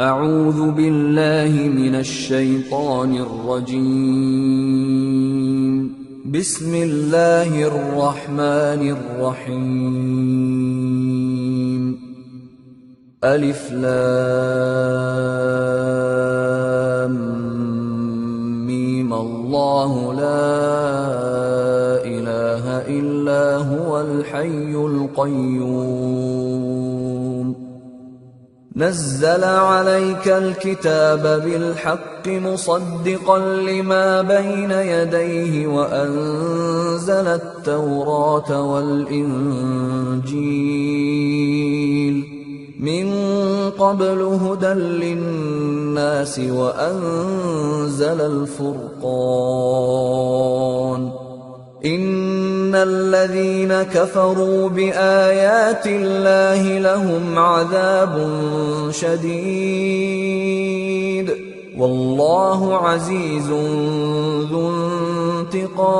أعوذ بالله من الشيطان الرجيم. بسم الله الرحمن الرحيم. ألف لام ميم. الله لا إله إلا هو الحي القيوم. نزل عليك الكتاب بالحق مصدقا لما بين يديه وأنزل التوراة والإنجيل من قبل هدى للناس وأنزل الفرقان. إن الذين كفروا بآيات الله لهم عذاب شديد والله عزيز ذو انتقام.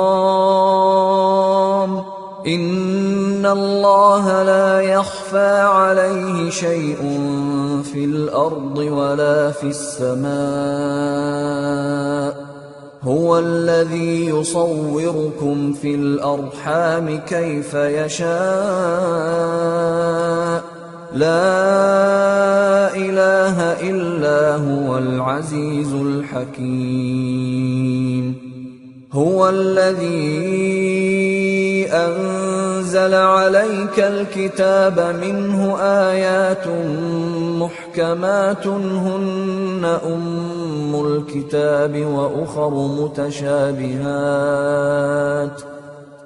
إن الله لا يخفى عليه شيء في الأرض ولا في السماء. هو الذي يصوركم في الأرحام كيف يشاء. لا إله إلا هو العزيز الحكيم. هو الذي أنزل عليك الكتاب منه آيات محكمات هن أم الكتاب وأخر متشابهات.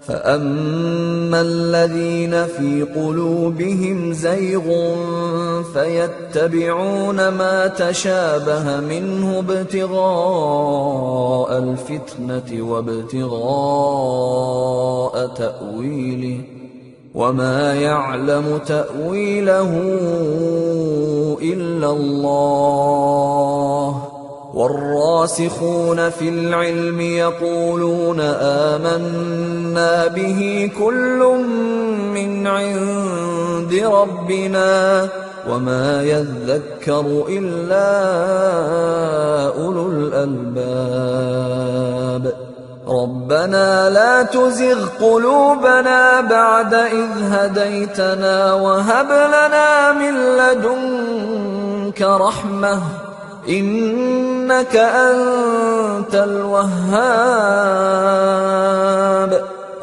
فأما الذين في قلوبهم زيغ فيتبعون ما تشابه منه ابتغاء الفتنة وابتغاء تأويله وما يعلم تأويله إلا الله. والراسخون في العلم يقولون آمنا به كل من عند ربنا وما يذكر إلا أولو الألباب. ربنا لا تزغ قلوبنا بعد إذ هديتنا وهب لنا من لدنك رحمة إنك أنت الوهاب.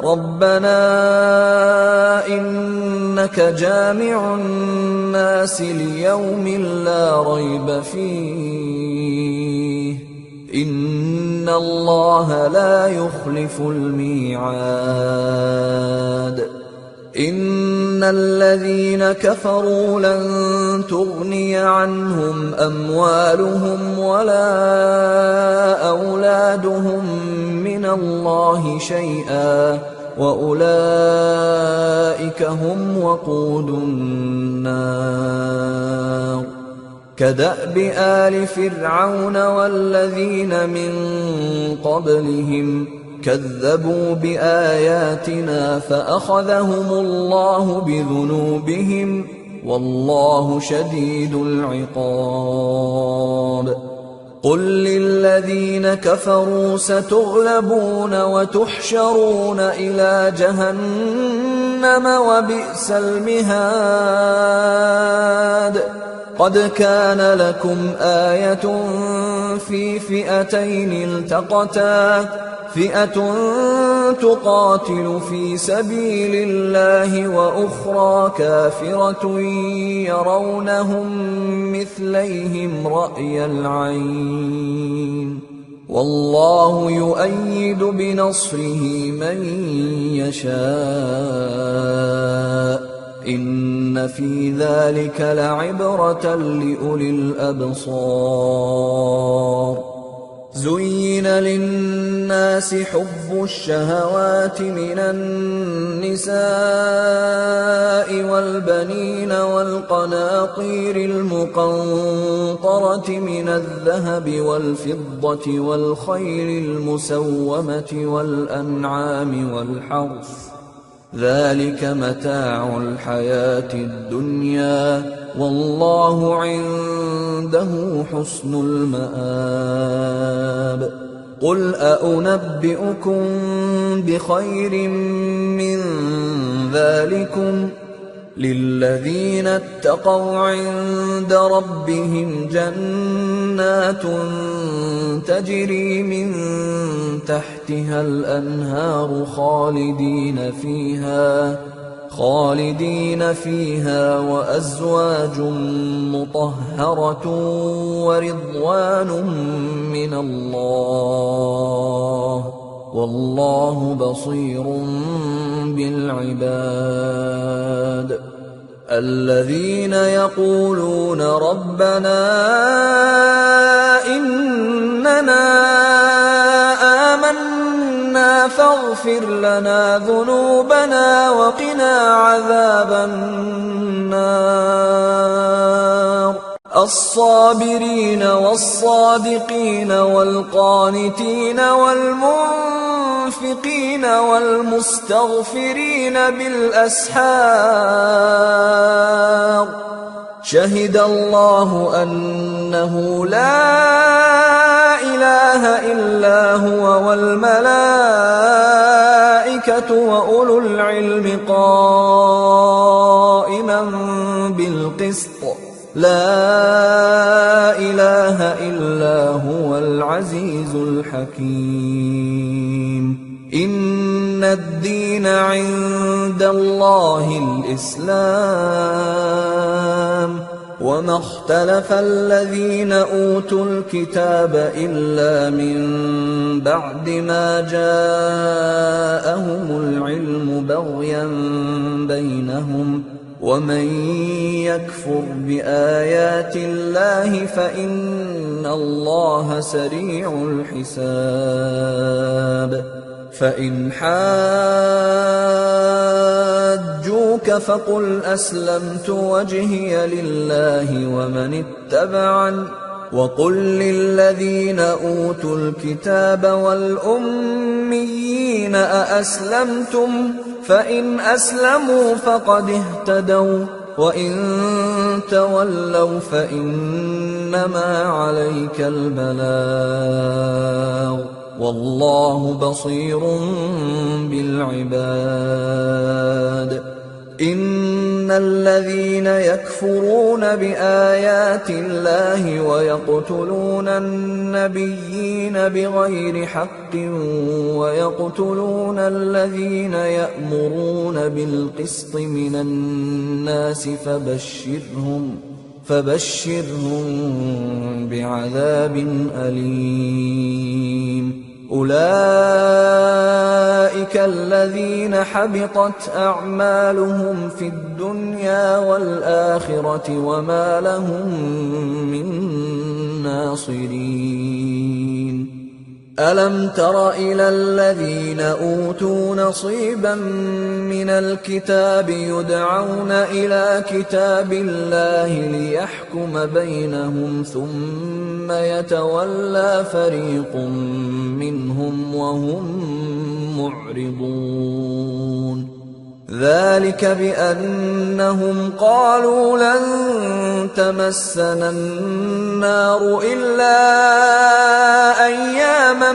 ربنا إنك جامع الناس ليوم لا ريب فيه إن الله لا يخلف الميعاد. إن الذين كفروا لن تغني عنهم أموالهم ولا أولادهم من الله شيئا وأولئك هم وقود النار. كدأب آل فرعون والذين من قبلهم كذبوا بآياتنا فأخذهم الله بذنوبهم والله شديد العقاب. قل للذين كفروا ستغلبون وتحشرون إلى جهنم وبئس المهاد. قد كان لكم آية في فئتين التقتا فئة تقاتل في سبيل الله وأخرى كافرة يرونهم مثليهم رأي العين والله يؤيد بنصره من يشاء. إن في ذلك لعبرة لأولي الأبصار. زين للناس حب الشهوات من النساء والبنين والقناطير المقنطرة من الذهب والفضة والخيل المسومة والأنعام والحرث ذلك متاع الحياة الدنيا والله عنده حسن المآب قل أنبئكم بخير من ذلكم للذين اتقوا عند ربهم جنات تجري من تحتها الأنهار خالدين فيها وأزواج مطهرة ورضوان من الله والله بصير بالعباد الذين يقولون ربنا إننا آمنا فاغفر لنا ذنوبنا وقنا عذاب النار الصابرين والصادقين والقانتين والمنفقين والمستغفرين بالأسحار شهد الله أنه لا إله إلا هو والملائكة وأولو العلم قائما بالقسط لا إله إلا هو العزيز الحكيم إن الدين عند الله الإسلام وما اختلف الذين أوتوا الكتاب إلا من بعد ما جاءهم العلم بغيا بينهم ومن يكفر بآيات الله فإن الله سريع الحساب فإن حاجوك فقل أسلمت وجهي لله ومن اتبعني وقل للذين أوتوا الكتاب والأميين أأسلمتم فإن أسلموا فقد اهتدوا وإن تولوا فإنما عليك البلاغ والله بصير بالعباد إن الذين يكفرون بآيات الله ويقتلون النبيين بغير حق ويقتلون الذين يأمرون بالقسط من الناس فبشرهم بعذاب أليم أولئك الذين حبطت أعمالهم في الدنيا والآخرة وما لهم من ناصرين ألم تر إلى الذين أوتوا نصيبا من الكتاب يدعون إلى كتاب الله ليحكم بينهم ثم يتولى فريق منهم وهم معرضون ذلك بأنهم قالوا لن تمسنا النار إلا أياما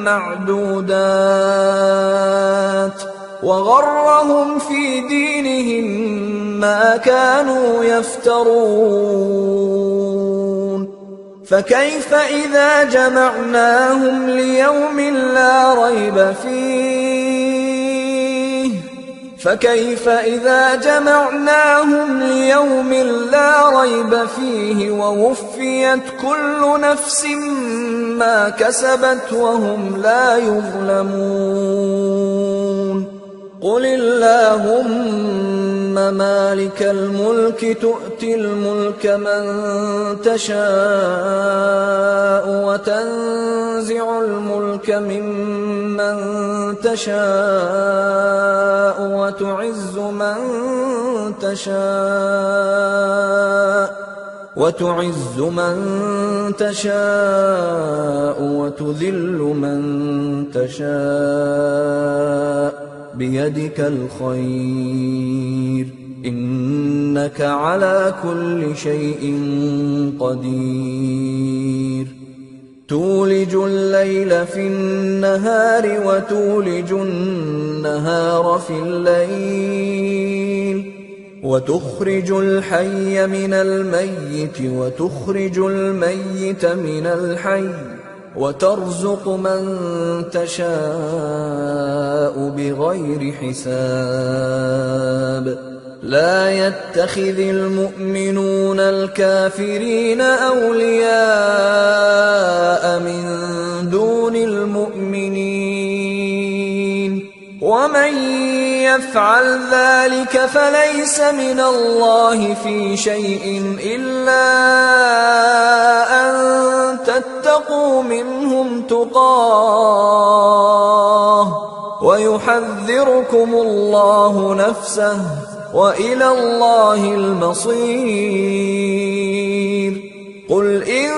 معدودات وغرهم في دينهم ما كانوا يفترون فكيف إذا جمعناهم ليوم لا ريب فيه ووفيت كل نفس ما كسبت وهم لا يظلمون قل اللهم مالك الملك تؤتي الملك من تشاء وتنزع الملك ممن تشاء وتعز من تشاء وتذل من تشاء بيدك الخير إنك على كل شيء قدير تولج الليل في النهار وتولج النهار في الليل وتخرج الحي من الميت وتخرج الميت من الحي وترزق من تشاء بغير حساب لا يتخذ المؤمنون الكافرين أولياء من دون المؤمنين ومن يفعل ذلك فليس من الله في شيء إلا أن تتقوا منهم تقاه ويحذركم الله نفسه وإلى الله المصير قل إن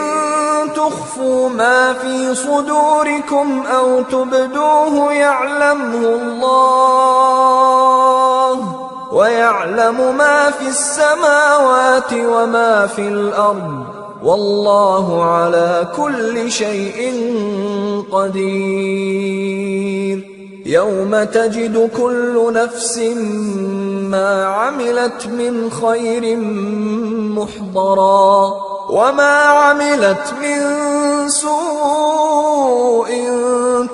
تخفوا ما في صدوركم أو تبدوه يعلمه الله ويعلم ما في السماوات وما في الأرض والله على كل شيء قدير يوم تجد كل نفس ما عملت من خير محضرا وما عملت من سوء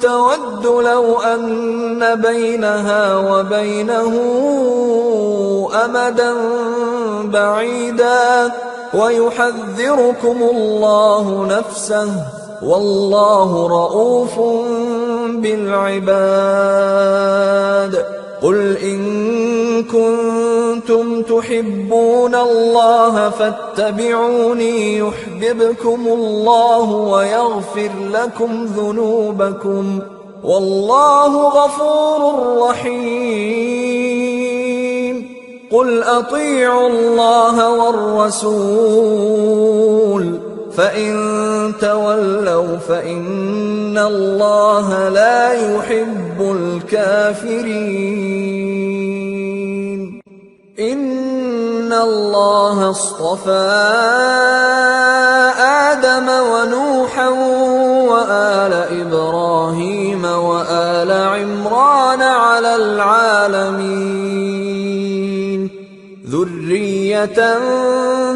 تود لو أن بينها وبينه أمدا بعيدا ويحذركم الله نفسه والله رءوف بالعباد قل إن كنتم تحبون الله فاتبعوني يحببكم الله ويغفر لكم ذنوبكم والله غفور رحيم قل أطيعوا الله والرسول فإن تولوا فإن الله لا يحب الكافرين إن الله اصطفى آدم ونوحا وآل إبراهيم وآل عمران على العالمين ذرية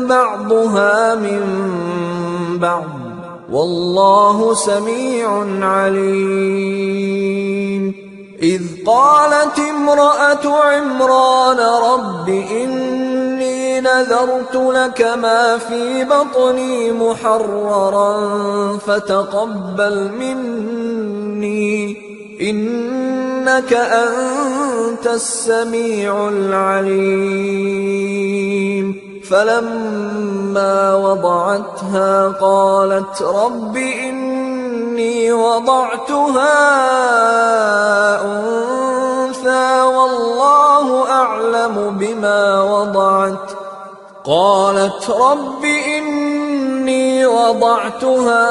بعضها من بعض والله سميع عليم إذ قالت امرأة عمران رب إني نذرت لك ما في بطني محررا فتقبل مني إنك أنت السميع العليم فلما وضعتها قالت رب إني وضعتها أنثى والله أعلم بما وضعت قالت رب إني وضعتها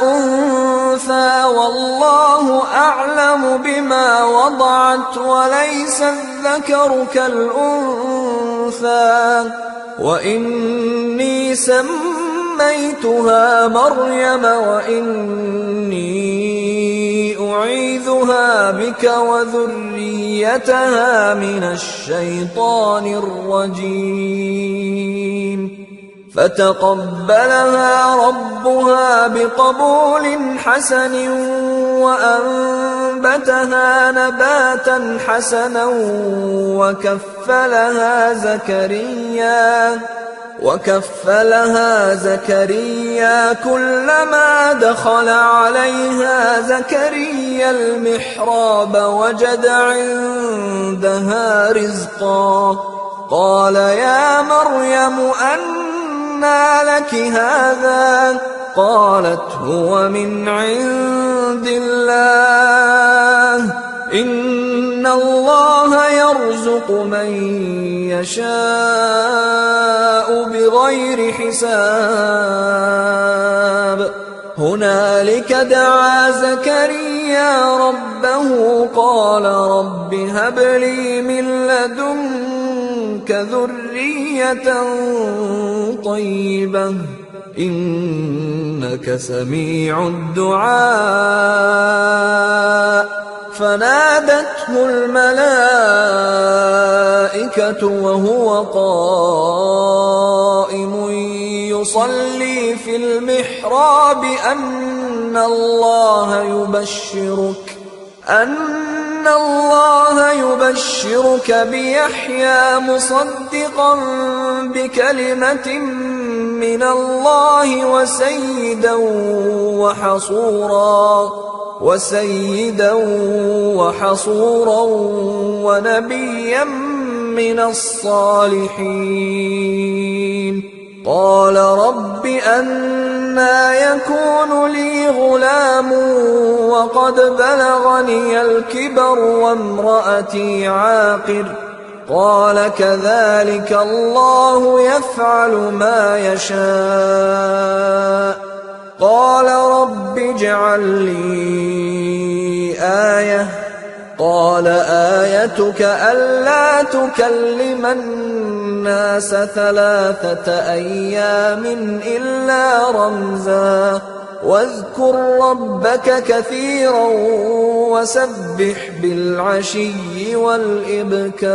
أنثى والله أعلم بما وضعت وليس الذكر كالأنثى وإني سميتها مريم وإني أعيذها بك وذريتها من الشيطان الرجيم فتقبلها ربها بقبول حسن وأنبتها نباتا حسنا وكفلها زكريا كلما دخل عليها زكريا المحراب وجد عندها رزقا قال يا مريم أنى لك هذا قالت هو من عند الله إن الله يرزق من يشاء بغير حساب هنالك دعا زكريا زكريا ربه قال رب هب لي من لدنك ذرية طيبة إنك سميع الدعاء فنادته الملائكة وهو قائم يصلي في المحراب أن الله يبشرك بيحيى مصدقا بكلمة من الله وسيدا وحصورا ونبيا من الصالحين قال رب أنى يكون لي غلام وقد بلغني الكبر وامرأتي عاقر قال كذلك الله يفعل ما يشاء قال رب اجعل لي آية قال آيتك ألا تكلم الناس 3 أيام إلا رمزا واذكر ربك كثيرا وسبح بالعشي والإبكار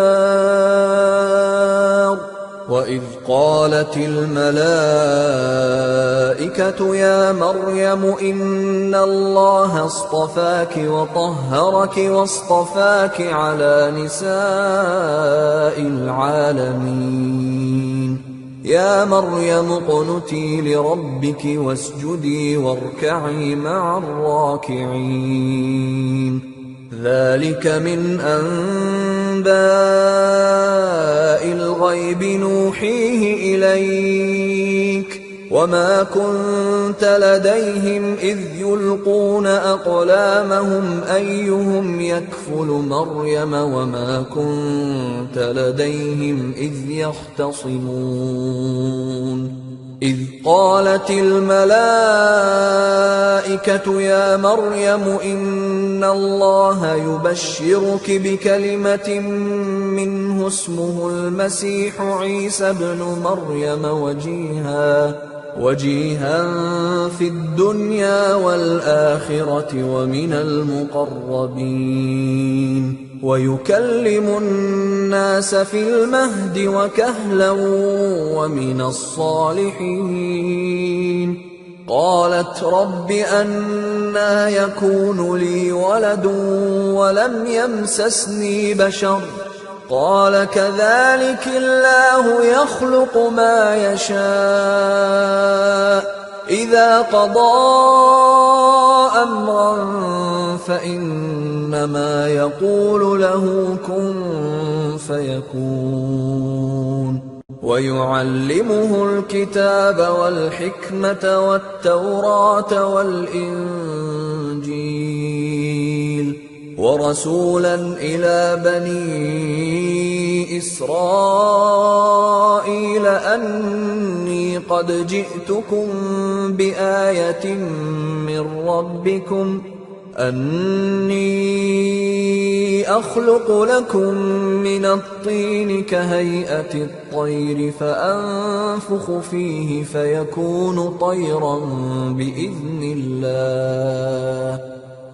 وإذ قالت الملائكة يا مريم إن الله اصطفاك وطهرك واصطفاك على نساء العالمين يا مريم اقنتي لربك واسجدي واركعي مع الراكعين ذلك من أنباء الغيب نوحيه إليك وما كنت لديهم إذ يلقون أقلامهم أيهم يكفل مريم وما كنت لديهم إذ يختصمون إذ قالت الملائكة يا مريم إن الله يبشرك بكلمة منه اسمه المسيح عيسى ابن مريم وجيها في الدنيا والآخرة ومن المقربين ويكلم الناس في المهد وكهلا ومن الصالحين قالت رب أنى يكون لي ولد ولم يمسسني بشر قال كذلك الله يخلق ما يشاء إذا قضى أمرا فإنما يقول له كن فيكون ويعلمه الكتاب والحكمة والتوراة والإنجيل ورسولا إلى بني إسرائيل أني قد جئتكم بآية من ربكم أني أخلق لكم من الطين كهيئة الطير فأنفخ فيه فيكون طيرا بإذن الله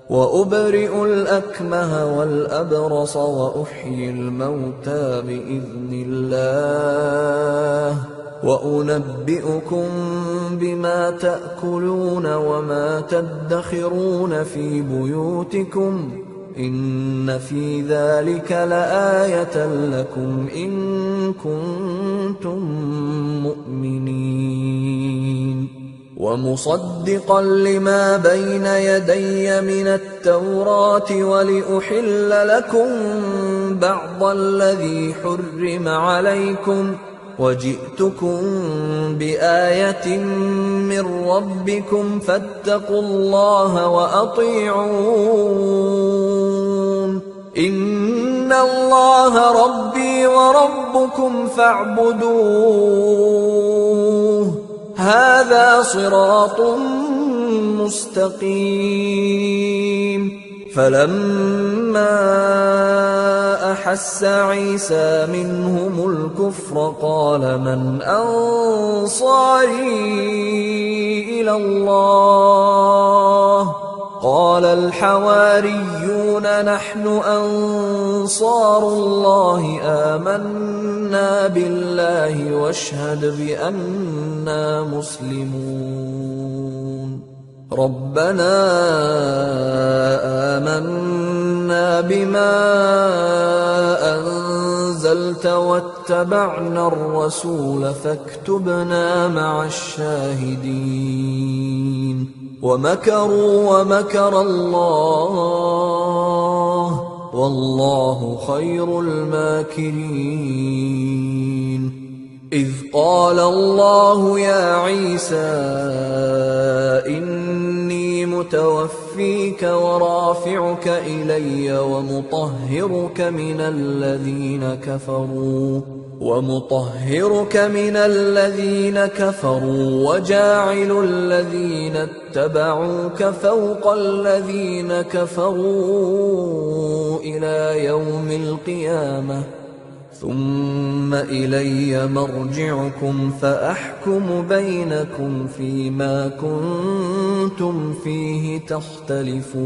وأبرئ الأكمه والأبرص وأحيي الموتى بإذن الله وأنبئكم بما تأكلون وما تدخرون في بيوتكم إن في ذلك لآية لكم إن كنتم مؤمنين ومصدقا لما بين يدي من التوراة ولأحل لكم بعض الذي حرم عليكم وجئتكم بآية من ربكم فاتقوا الله وأطيعون إن الله ربي وربكم فاعبدوه هذا صراط مستقيم فلما أحس عيسى منهم الكفر قال من أنصاري إلى الله قال الحواريون نحن أنصار الله آمنا بالله واشهد بأننا مسلمون ربنا آمنا بما أنزلت واتبعنا الرسول فاكتبنا مع الشاهدين ومكروا ومكر الله والله خير الماكرين إذ قال الله يا عيسى إني متوفيك ورافعك إلي ومطهرك من الذين كفروا وجاعل الذين اتبعوك فوق الذين كفروا إلى يوم القيامة ثم إلي مرجعكم فأحكم بينكم فيما كنتم فيه تختلفون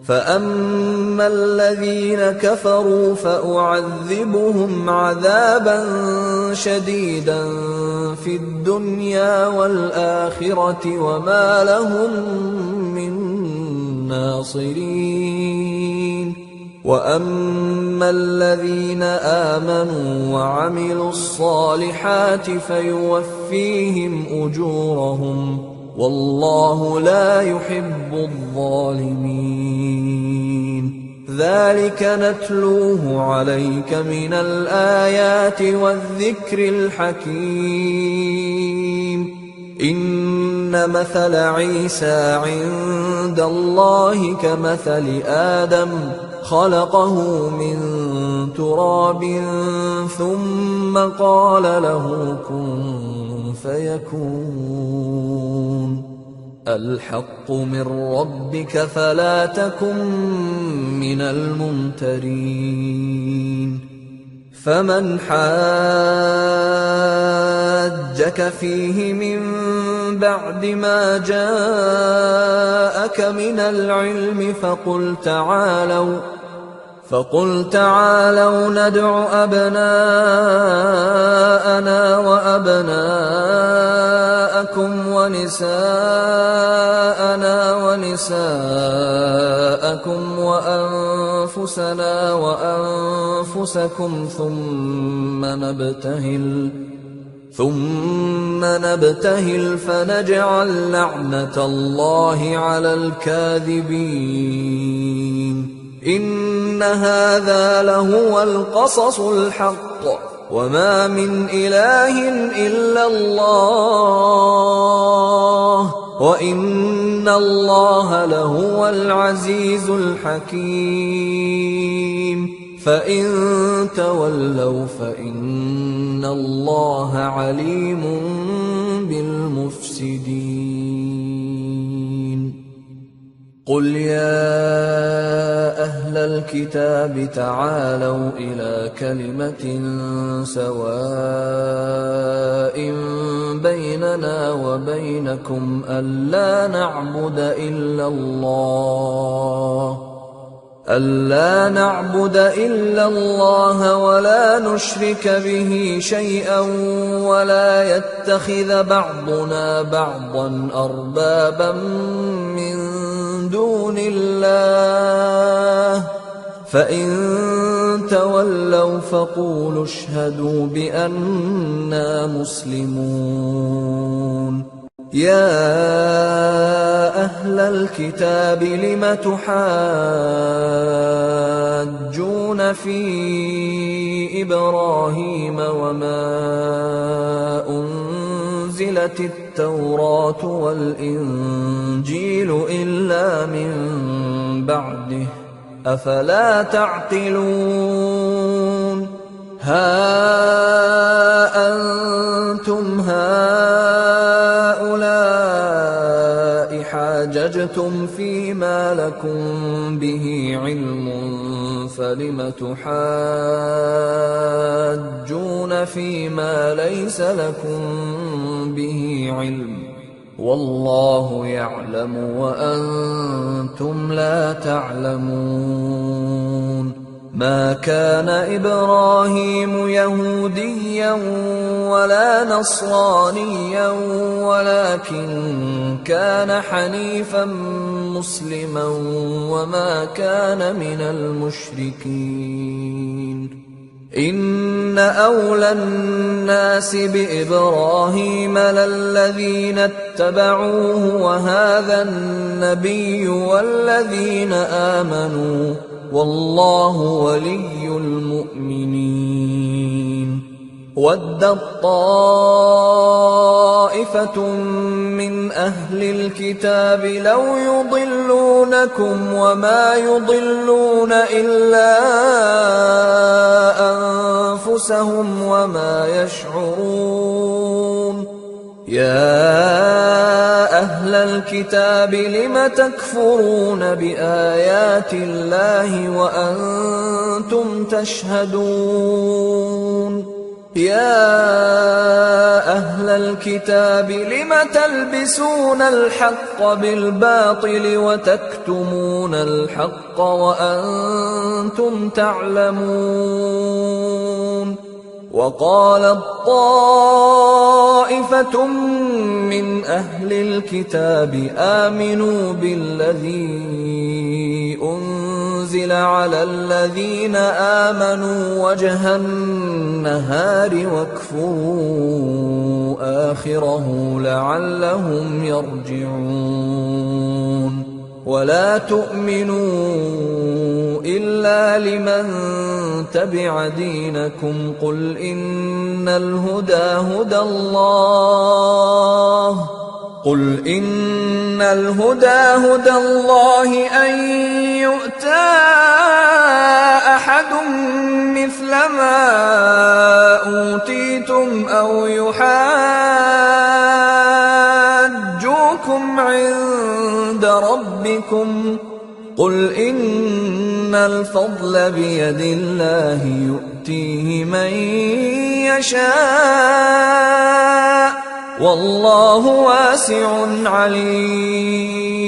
فأما الذين كفروا فأعذبهم عذابا شديدا في الدنيا والآخرة وما لهم من ناصرين وأما الذين آمنوا وعملوا الصالحات فيوفيهم أجورهم والله لا يحب الظالمين ذلك نتلوه عليك من الآيات والذكر الحكيم إن مثل عيسى عند الله كمثل آدم خلقه من تراب ثم قال له كن فيكون الحق من ربك فلا تكن من الممترين فمن حاجك فيه من بعد ما جاءك من العلم فقل تعالوا ندع أبناءنا وأبناءكم ونساءنا ونساءكم وأنفسنا وأنفسكم ثم نبتهل فنجعل لعنة الله على الكاذبين إن هذا لهو القصص الحق وما من إله إلا الله وإن الله لهو العزيز الحكيم فإن تولوا فإن الله عليم بالمفسدين قل يا أهل الكتاب تعالوا إلى كلمة سواء بيننا وبينكم ألا نعبد إلا الله ولا نشرك به شيئا ولا يتخذ بعضنا بعضا أربابا من دون الله فإن تولوا فقولوا اشهدوا بأننا مسلمون يا أهل الكتاب لم تحاجون في إبراهيم وما أنزلت التوراة والإنجيل إلا من بعده أفلا تعقلون ها أنتم هؤلاء حاججتم فيما لكم به علم فلم تحاجون فيما ليس لكم به علم والله يعلم وأنتم لا تعلمون ما كان إبراهيم يهوديا ولا نصرانيا ولكن كان حنيفا مسلما وما كان من المشركين إن أولى الناس بإبراهيم للذين اتبعوه وهذا النبي والذين آمنوا والله ولي المؤمنين ودت طائفة من أهل الكتاب لو يضلونكم وما يضلون إلا أنفسهم وما يشعرون يا أهل الكتاب لم تكفرون بآيات الله وأنتم تشهدون يا أهل الكتاب لم تلبسون الحق بالباطل وتكتمون الحق وأنتم تعلمون وقالت طائفة من أهل الكتاب آمنوا بالذي أنزل على الذين آمنوا وجه النهار واكفروا آخره لعلهم يرجعون ولا تؤمنوا إلا لمن تبع دينكم قل إن الهدى هدى الله أن يؤتى أحد مثل ما أوتيتم أو يحاجوكم عند ربكم قل إن الفضل بيد الله يؤتيه من يشاء والله واسع عليم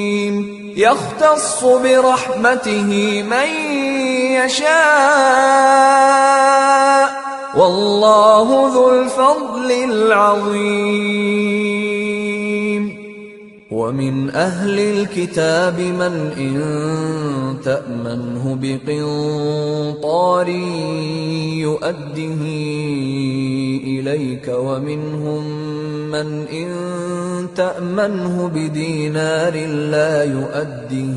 يختص برحمته من يشاء والله ذو الفضل العظيم ومن أهل الكتاب من إن تأمنه بقنطار يؤده إليك ومنهم من إن تأمنه بدينار لا يؤده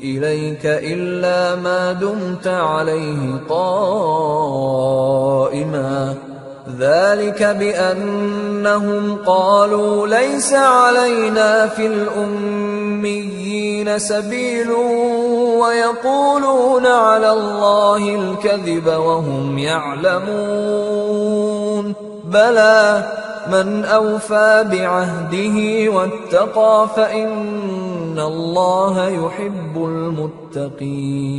إليك إلا ما دمت عليه قائما ذلك بأنهم قالوا ليس علينا في الأميين سبيل ويقولون على الله الكذب وهم يعلمون بلى من أوفى بعهده واتقى فإن الله يحب المتقين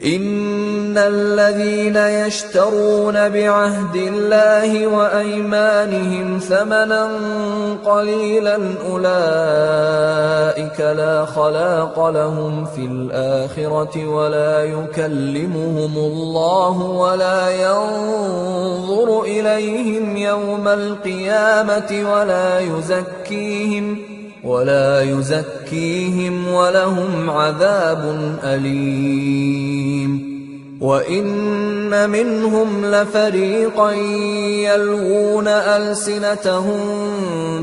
إن الذين يشترون بعهد الله وأيمانهم ثمنا قليلا أولئك لا خلاق لهم في الآخرة ولا يكلمهم الله ولا ينظر إليهم يوم القيامة ولا يزكيهم ولهم عذاب أليم وإن منهم لفريقا يلوون ألسنتهم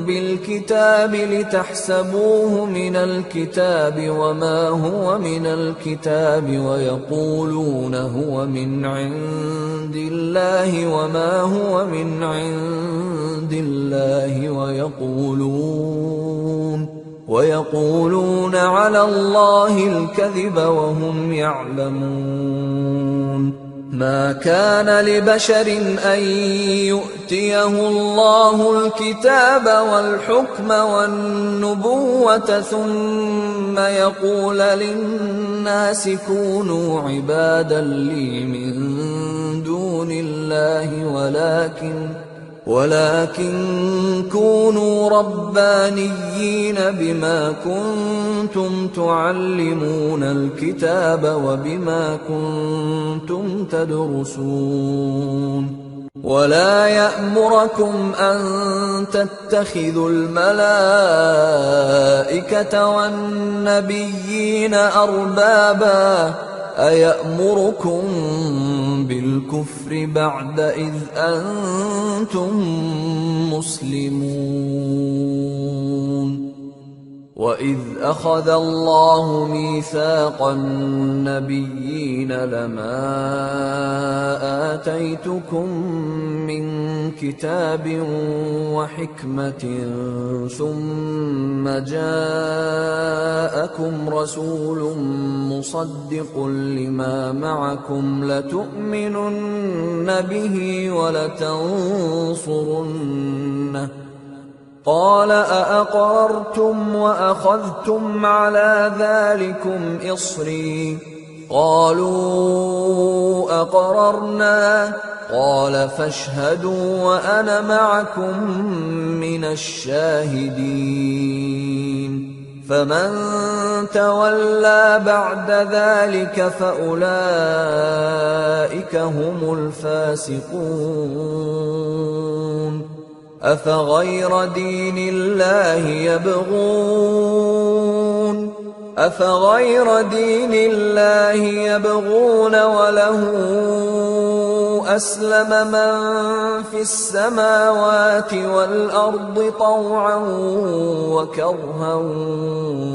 بالكتاب لتحسبوه من الكتاب وما هو من الكتاب ويقولون هو من عند الله وما هو من عند الله ويقولون على الله الكذب وهم يعلمون ما كان لبشر أن يؤتيه الله الكتاب والحكم والنبوة ثم يقول للناس كونوا عبادا لي من دون الله ولكن كونوا ربانيين بما كنتم تعلمون الكتاب وبما كنتم تدرسون ولا يأمركم أن تتخذوا الملائكة والنبيين أربابا أيأمركم بالكفر بعد إذ أنتم مسلمون وإذ أخذ الله ميثاق النبيين لما آتيتكم من كتاب وحكمة ثم جاءكم رسول مصدق لما معكم لتؤمنن به ولتنصرنه قال أأقررتم وأخذتم على ذلكم إصري قالوا أقررنا قال فاشهدوا وأنا معكم من الشاهدين فمن تولى بعد ذلك فأولئك هم الفاسقون أفغير دين الله يبغون وله أسلم من في السماوات والأرض طوعا وكرها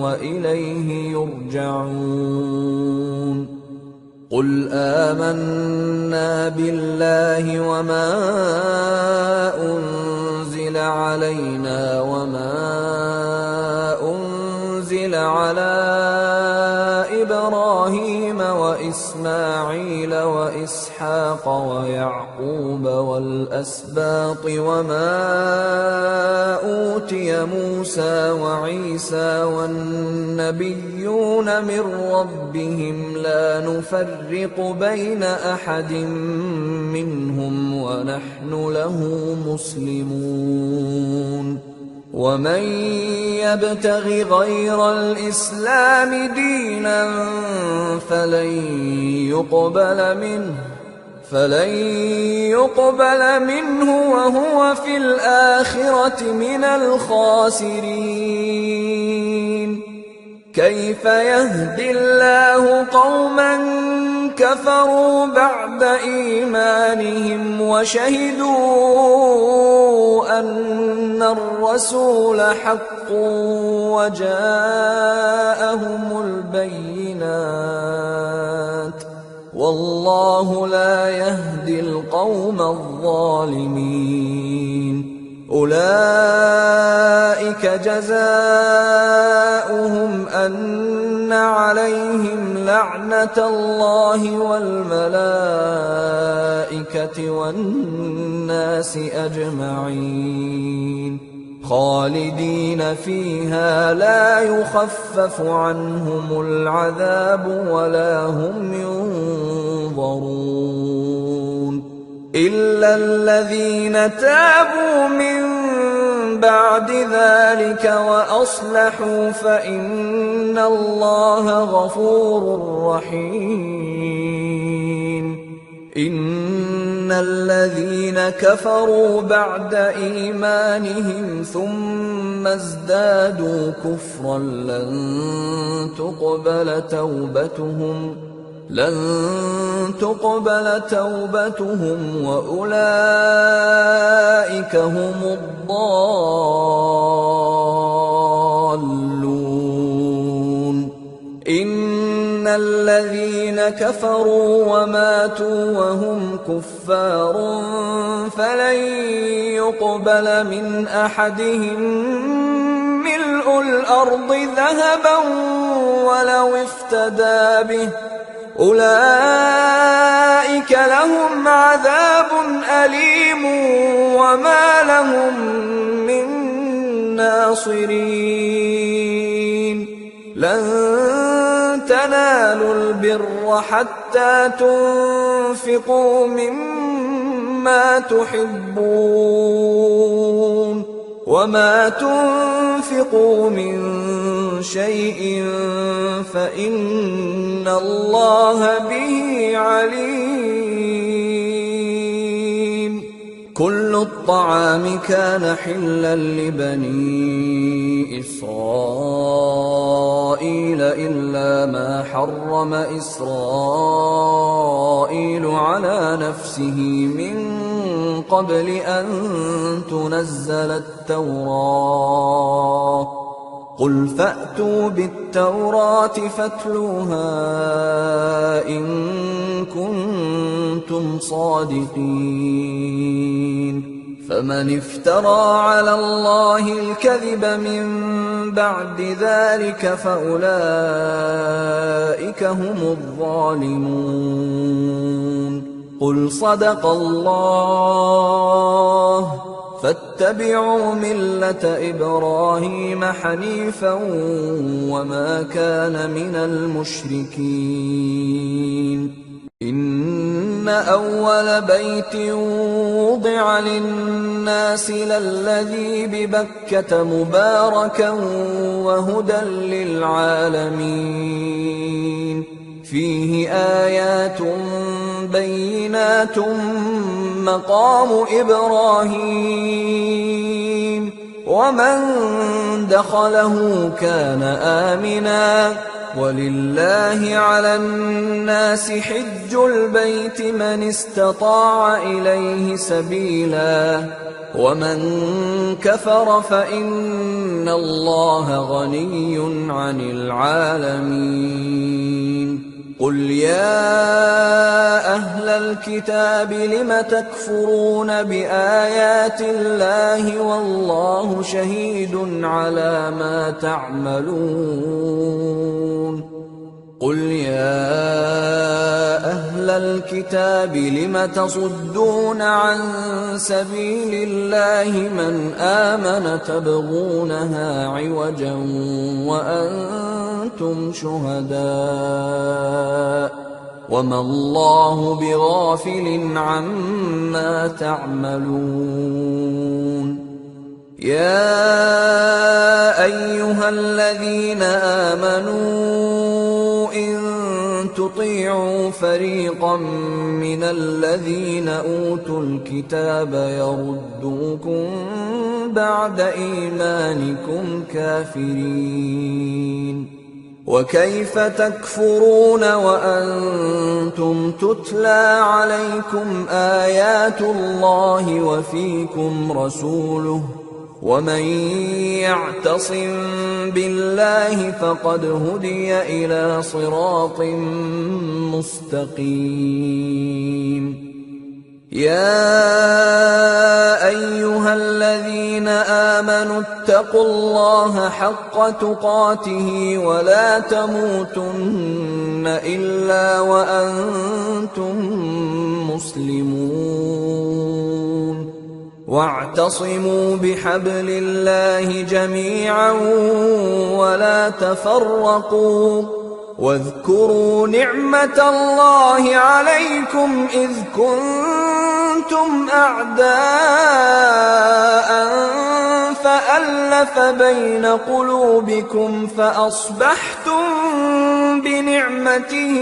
وإليه يرجعون قل آمنا بالله وما أنزل علينا وما أنزل على إبراهيم وإسماعيل وإسحاق ويعقوب والأسباط وما أوتي موسى وعيسى والنبيون من ربهم لا نفرق بين أحد منهم ونحن له مسلمون ومن يبتغ غير الإسلام دينا فلن يقبل منه وهو في الآخرة من الخاسرين كيف يهدي الله قوما كفروا بعد إيمانهم وشهدوا أن الرسول حق وجاءهم البينات والله لا يهدي القوم الظالمين أولئك جزاؤهم أن عليهم لعنة الله والملائكة والناس أجمعين خالدين فيها لا يخفف عنهم العذاب ولا هم ينظرون إلا الذين تابوا من بعد ذلك وأصلحوا فإن الله غفور رحيم إن الذين كفروا بعد إيمانهم ثم ازدادوا كفرا لن تقبل توبتهم وأولئك هم الضالون إن الذين كفروا وماتوا وهم كفار فلن يقبل من أحدهم ملء الأرض ذهبا ولو افتدى به أولئك لهم عذاب أليم وما لهم من ناصرين لن تنالوا البر حتى تنفقوا مما تحبون وما تنفقوا من شيء فإن الله به عليم. كل الطعام كان حلا لبني إسرائيل إلا ما حرم إسرائيل على نفسه من قبل أن تنزل التوراة قل فأتوا بالتوراة فاتلوها إن كنتم صادقين. فمن افترى على الله الكذب من بعد ذلك فأولئك هم الظالمون. قل صدق الله فاتبعوا ملة إبراهيم حنيفا وما كان من المشركين. إن أول بيت وضع للناس للذي ببكة مباركا وهدى للعالمين فيه آيات بينات مقام إبراهيم ومن دخله كان آمنا ولله على الناس حج البيت من استطاع إليه سبيلا ومن كفر فإن الله غني عن العالمين. قل يا أهل الكتاب لم تكفرون بآيات الله والله شهيد على ما تعملون. قل يا أهل الكتاب لم تصدون عن سبيل الله من آمن تبغونها عوجا وأنتم شهداء وما الله بغافل عما تعملون. يا أيها الذين آمنوا إن تطيعوا فريقا من الذين أوتوا الكتاب يردوكم بعد إيمانكم كافرين وكيف تكفرون وأنتم تتلى عليكم آيات الله وفيكم رسوله ومن يعتصم بالله فقد هدي إلى صراط مستقيم. يا أيها الذين آمنوا اتقوا الله حق تقاته ولا تموتن إلا وأنتم مسلمون واعتصموا بحبل الله جميعا ولا تفرقوا واذكروا نعمة الله عليكم إذ كنتم أعداء فألف بين قلوبكم فأصبحتم بنعمته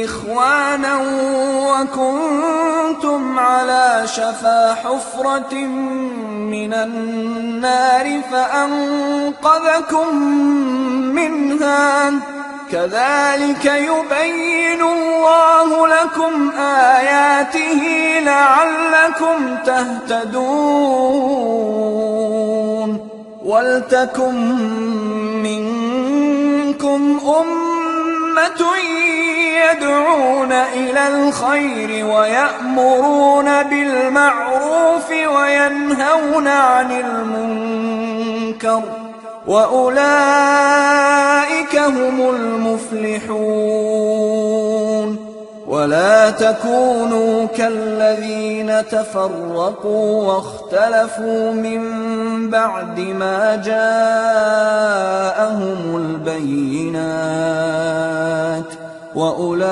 إخوانا وكنتم على شفا حفرة من النار فأنقذكم منها كذلك يبين الله لكم آياته لعلكم تهتدون. ولتكن منكم أمة يدعون إلى الخير ويأمرون بالمعروف وينهون عن المنكر وأولئك هم المفلحون. ولا تكونوا كالذين تفرقوا واختلفوا من بعد ما جاءهم البينات، وأولئك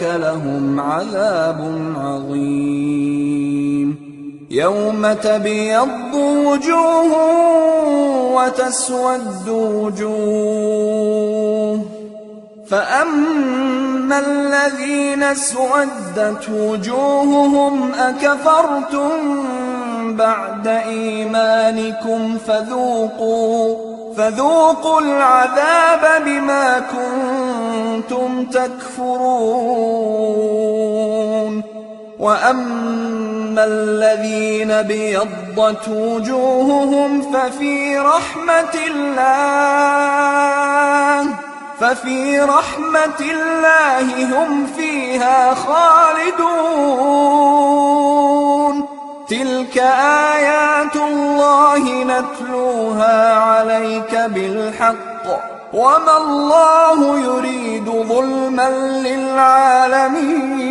لهم عذاب عظيم. يوم تبيض وجوه وتسود وجوه، فأما الذين اسودت وجوههم أكفرتم بعد إيمانكم فذوقوا العذاب بما كنتم تكفرون. وأما الذين ابيضت وجوههم ففي رحمة الله هم فيها خالدون. تلك آيات الله نتلوها عليك بالحق، وما الله يريد ظلما للعالمين.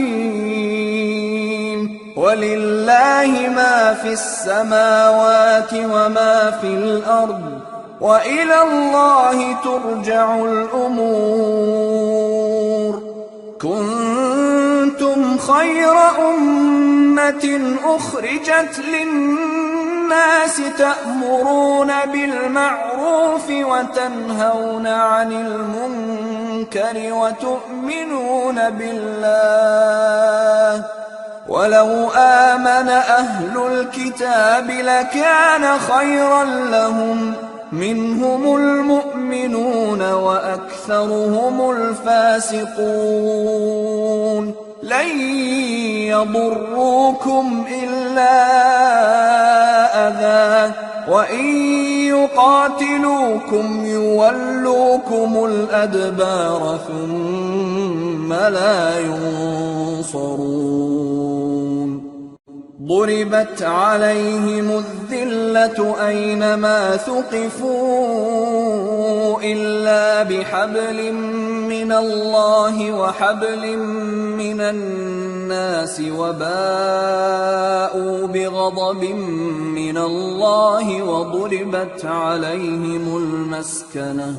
ولله ما في السماوات وما في الأرض، وإلى الله ترجع الأمور. كنتم خير أمة أخرجت للناس تأمرون بالمعروف وتنهون عن المنكر وتؤمنون بالله. ولو آمن أهل الكتاب لكان خيرا لهم، منهم المؤمنون وأكثرهم الفاسقون. لن يضروكم إلا أذى، وإن يقاتلوكم يولوكم الأدبار ثم لا ينصرون. ضربت عليهم الذلة أينما ثقفوا إلا بحبل من الله وحبل من الناس، وباءوا بغضب من الله وضربت عليهم المسكنة.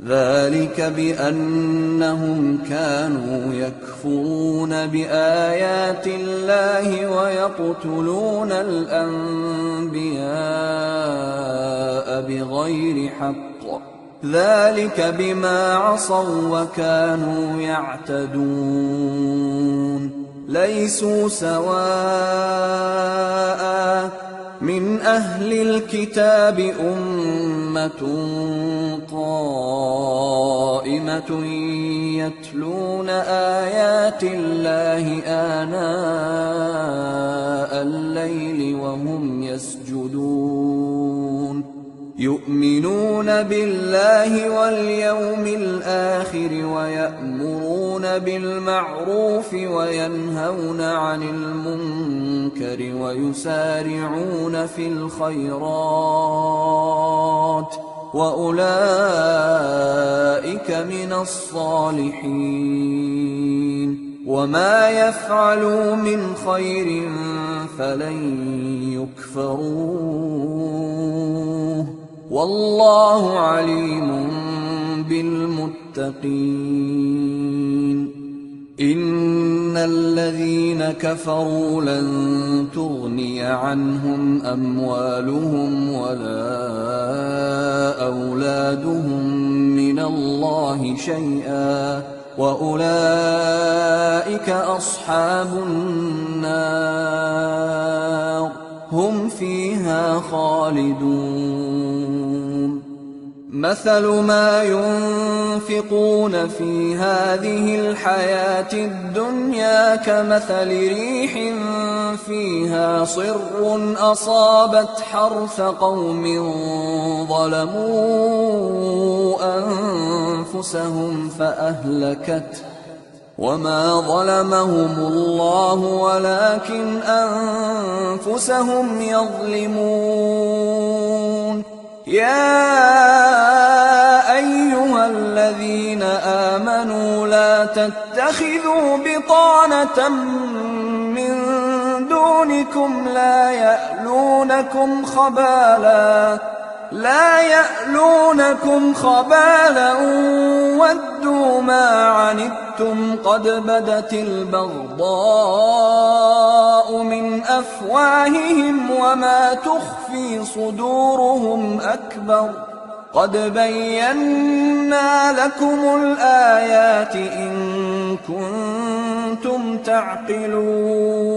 ذلك بأنهم كانوا يكفرون بآيات الله ويقتلون الأنبياء بغير حق، ذلك بما عصوا وكانوا يعتدون. ليسوا سواء من أهل الكتاب أمة قائمة يتلون آيات الله آناء الليل وهم يسجدون، يؤمنون بالله واليوم الآخر ويأمرون بالمعروف وينهون عن المنكر ويسارعون في الخيرات، وأولئك من الصالحين. وما يفعلوا من خير فلن يكفروه، والله عليم بالمتقين. إن الذين كفروا لن تغني عنهم أموالهم ولا أولادهم من الله شيئا، وأولئك أصحاب النار هم فيها خالدون. مثل ما ينفقون في هذه الحياة الدنيا كمثل ريح فيها صر أصابت حرث قوم ظلموا أنفسهم فأهلكته، وما ظلمهم الله ولكن أنفسهم يظلمون. يا أيها الذين آمنوا لا تتخذوا بطانة من دونكم لا يألونكم خبالا ودوا ما عنتم قد بدت البغضاء من أفواههم وما تخفي صدورهم أكبر قد بينا لكم الآيات إن كنتم تعقلون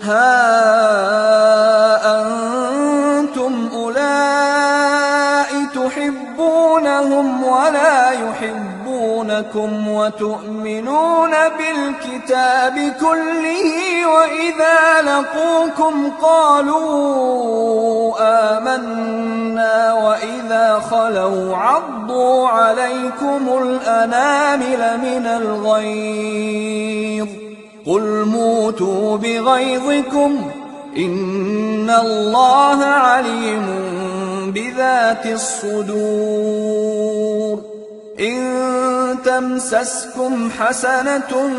ها أنتم أولئك تحبونهم ولا يحبونكم وتؤمنون بالكتاب كله وإذا لقوكم قالوا آمنا وإذا خلوا عضوا عليكم الأنامل من الغيظ قل موتوا بغيظكم إن الله عليم بذات الصدور إن تمسسكم حسنة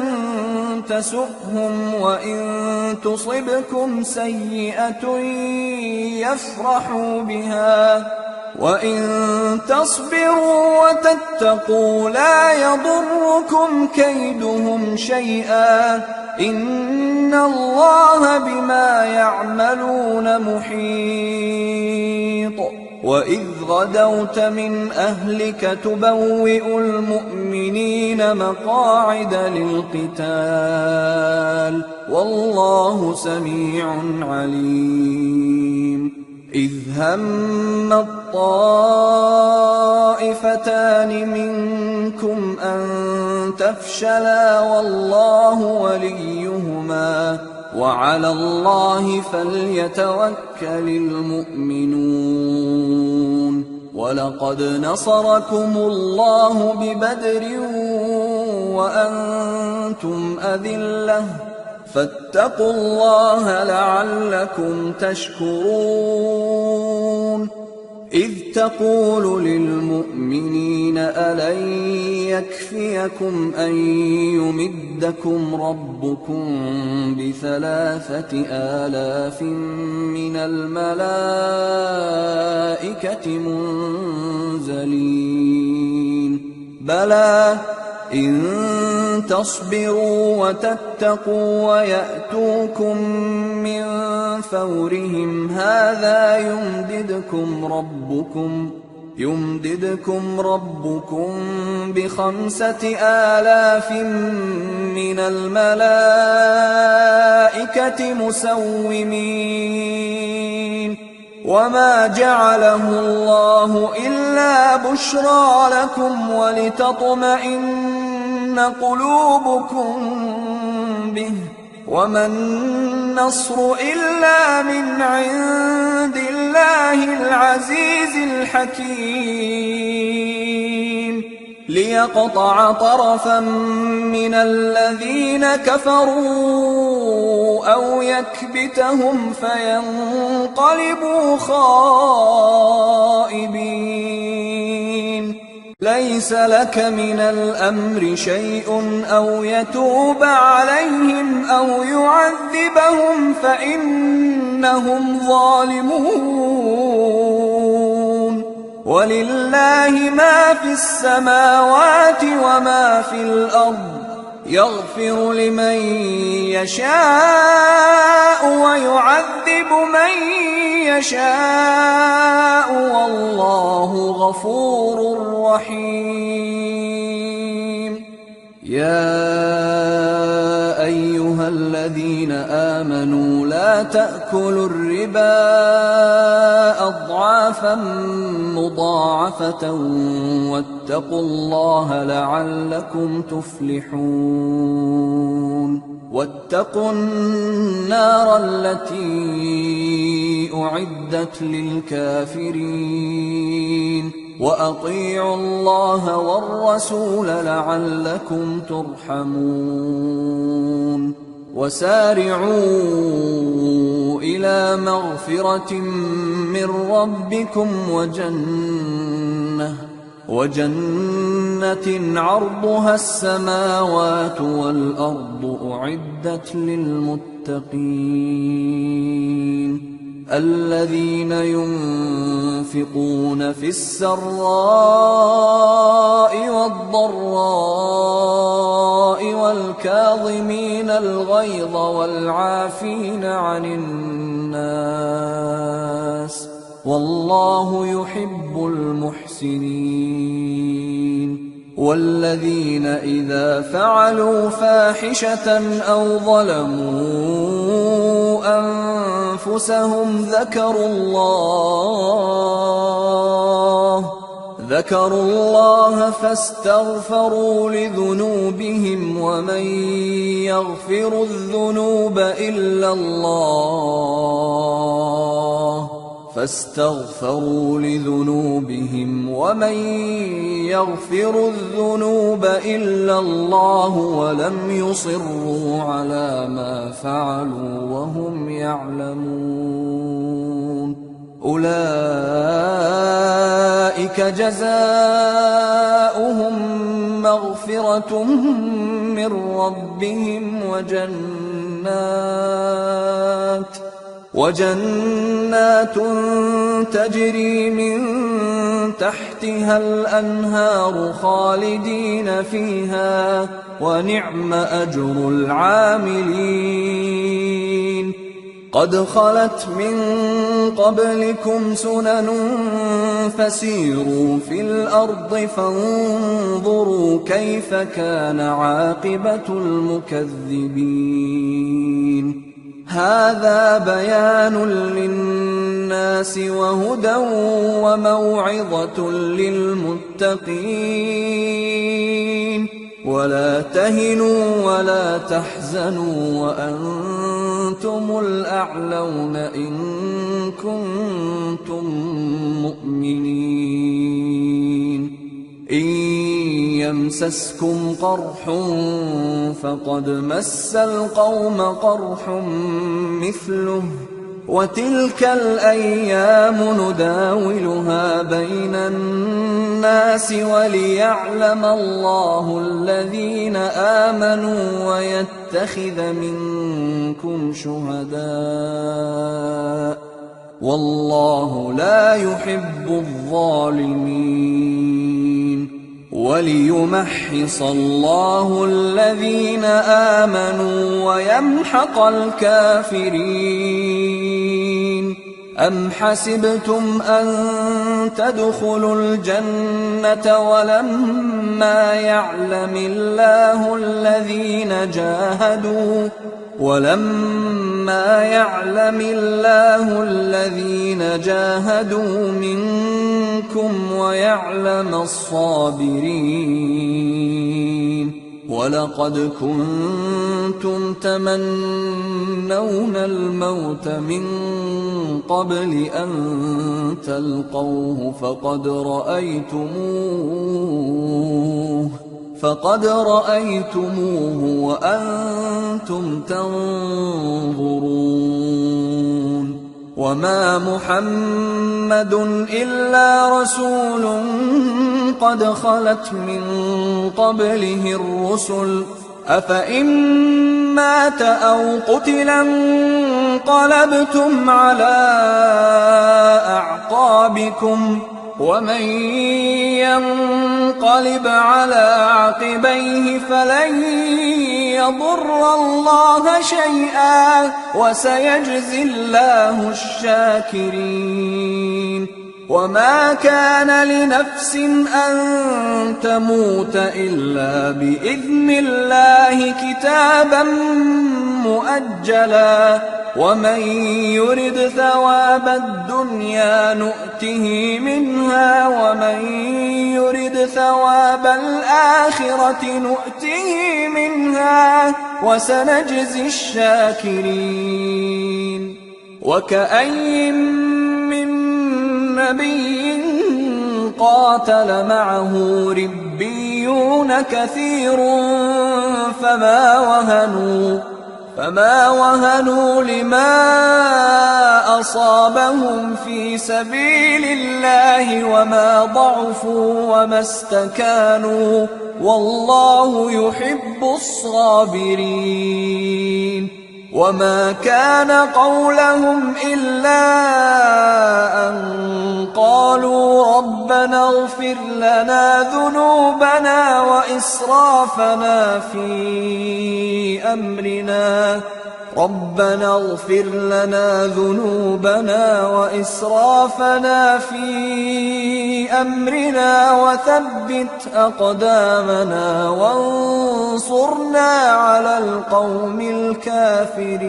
تسؤهم وإن تصبكم سيئة يفرحوا بها وإن تصبروا وتتقوا لا يضركم كيدهم شيئا إن الله بما يعملون محيط وإذ غدوت من أهلك تبوئ المؤمنين مقاعد للقتال والله سميع عليم إذ هم الطائفتان منكم أن تفشلا والله وليهما وعلى الله فليتوكل المؤمنون ولقد نصركم الله ببدر وأنتم أذلة فاتقوا الله لعلكم تشكرون إذ تقول للمؤمنين ألن يكفيكم أن يمدكم ربكم ب3,000 من الملائكة منزلين بلى إن تصبروا وتتقوا ويأتوكم من فورهم هذا يمددكم ربكم ب5,000 من الملائكة مسومين وما جعله الله إلا بشرى لكم ولتطمئن قلوبكم به وما النصر إلا من عند الله العزيز الحكيم ليقطع طرفا من الذين كفروا أو يكبتهم فينقلبوا خائبين ليس لك من الأمر شيء أو يتوب عليهم أو يعذبهم فإنهم ظالمون ولله ما في السماوات وما في الأرض يغفر لمن يشاء ويعذب من يشاء والله غفور رحيم يا أيها الذين آمنوا لا تأكلوا الربا أضعافا مضاعفة واتقوا الله لعلكم تفلحون واتقوا النار التي أعدت للكافرين وأطيعوا الله والرسول لعلكم ترحمون وسارعوا إلى مغفرة من ربكم وجنة عرضها السماوات والأرض أعدت للمتقين الذين ينفقون في السراء والضراء والكاظمين الغيظ والعافين عن الناس والله يحب المحسنين والذين إذا فعلوا فاحشة أو ظلموا أنفسهم ذكروا الله فاستغفروا لذنوبهم ومن يغفر الذنوب إلا الله ولم يصروا على ما فعلوا وهم يعلمون أولئك جزاؤهم مغفرة من ربهم وجنات تجري من تحتها الأنهار خالدين فيها ونعم أجر العاملين قد خلت من قبلكم سنن فسيروا في الأرض فانظروا كيف كان عاقبة المكذبين هذا بيان للناس وهدى وموعظة للمتقين ولا تهنوا ولا تحزنوا وأنتم الأعلون إن كنتم مؤمنين إن يمسسكم قرح فقد مس القوم قرح مثله وتلك الأيام نداولها بين الناس وليعلم الله الذين آمنوا ويتخذ منكم شهداء والله لا يحب الظالمين وليمحص الله الذين آمنوا ويمحق الكافرين أم حسبتم أن تدخلوا الجنة ولما يعلم الله الذين جاهدوا منكم ويعلم الصابرين ولقد كنتم تمنون الموت من قبل أن تلقوه فقد رأيتموه وأنتم تنظرون وما محمد إلا رسول قد خلت من قبله الرسل أفإن مات أو قتلا انقلبتم على أعقابكم ومن ينقلب على عقبيه فلن يضر الله شيئا وسيجزي الله الشاكرين وما كان لنفس أن تموت إلا بإذن الله كتابا مؤجلا ومن يرد ثواب الدنيا نؤته منها ومن يرد ثواب الآخرة نؤته منها وسنجزي الشاكرين وكأين من نبي قاتل معه ربيون كثير فما وهنوا لما أصابهم في سبيل الله وما ضعفوا وما استكانوا والله يحب الصابرين وما كان قولهم إلا أن قالوا ربنا اغفر لنا ذنوبنا وإسرافنا في أمرنا وثبت أقدامنا وانصرنا على القوم الكافرين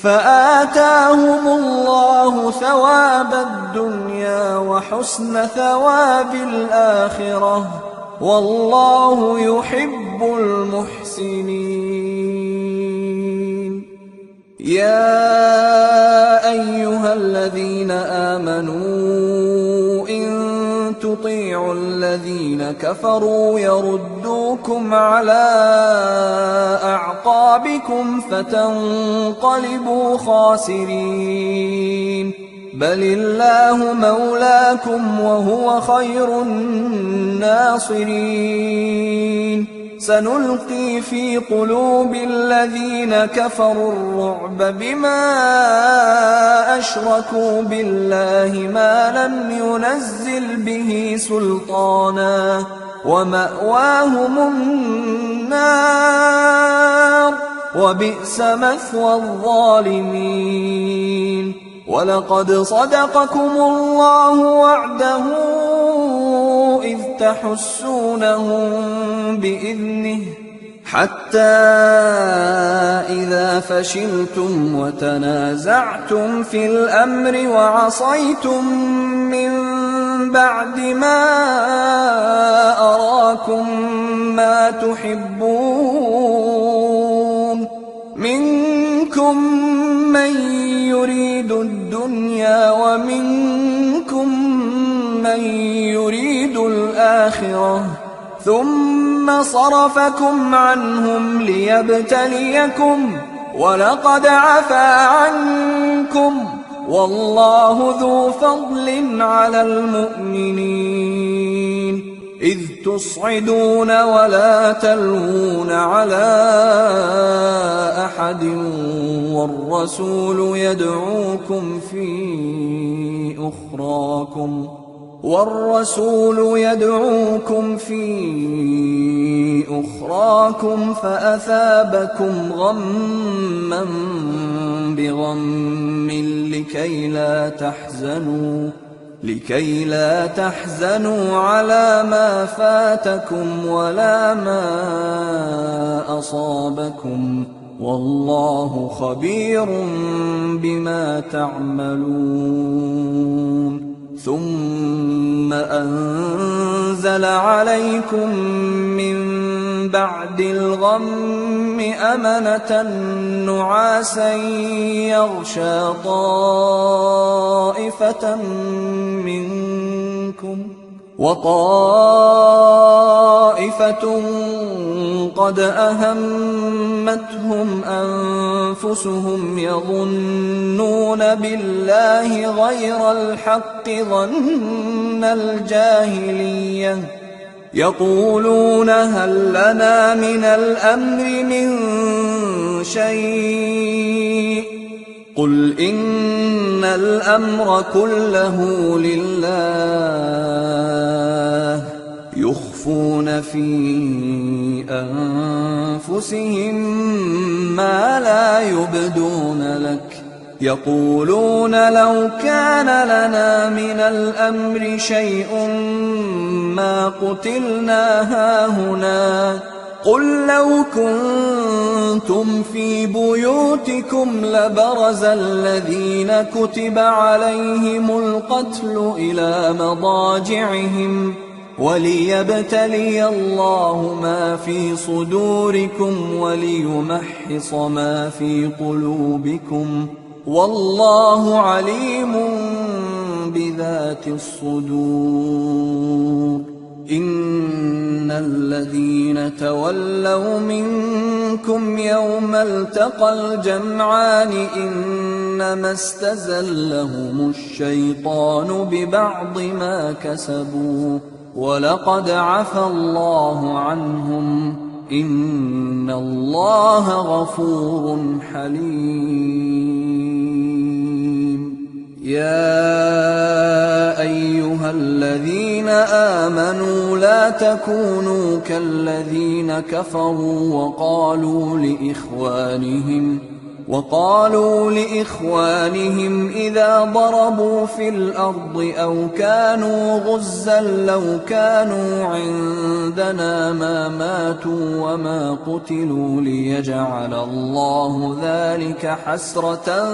فآتاهم الله ثواب الدنيا وحسن ثواب الآخرة والله يحب المحسنين. يا أيها الذين آمنوا إن تطيعوا الذين كفروا يردوكم على أعقابكم فتنقلبوا خاسرين بل الله مولاكم وهو خير الناصرين. سنلقي في قلوب الذين كفروا الرعب بما أشركوا بالله ما لم ينزل به سلطانا ومأواهم النار وبئس مثوى الظالمين. ولقد صدقكم الله وعده إذ تحسونهم بإذنه حتى إذا فشلتم وتنازعتم في الأمر وعصيتم من بعد ما أراكم ما تحبون منكم من يريد الدنيا ومنكم من يريد الآخرة ثم صرفكم عنهم ليبتليكم ولقد عفا عنكم والله ذو فضل على المؤمنين إذ تصعدون ولا تلوون على أحد والرسول يدعوكم في أخراكم فأثابكم غما بغم لكي لا تحزنوا على ما فاتكم ولا ما أصابكم والله خبير بما تعملون. ثم أنزل عليكم من بعد الغم أمنة نعاسا يغشى طائفة منكم وطائفة قد أهمتهم أنفسهم يظنون بالله غير الحق ظن الجاهلية يقولون هل لنا من الأمر من شيء قل إن الأمر كله لله يخفون في أنفسهم ما لا يبدون لك يقولون لو كان لنا من الأمر شيء ما قتلنا هاهنا قل لو كنتم في بيوتكم لبرز الذين كتب عليهم القتل إلى مضاجعهم وليبتلي الله ما في صدوركم وليمحص ما في قلوبكم والله عليم بذات الصدور. إن الذين تولوا منكم يوم التقى الجمعان إنما استزلهم الشيطان ببعض ما كسبوا ولقد عفى الله عنهم إن الله غفور حليم. يا أيها الذين آمنوا لا تكونوا كالذين كفروا وقالوا لإخوانهم إذا ضربوا في الأرض أو كانوا غزا لو كانوا عندنا ما ماتوا وما قتلوا ليجعل الله ذلك حسرة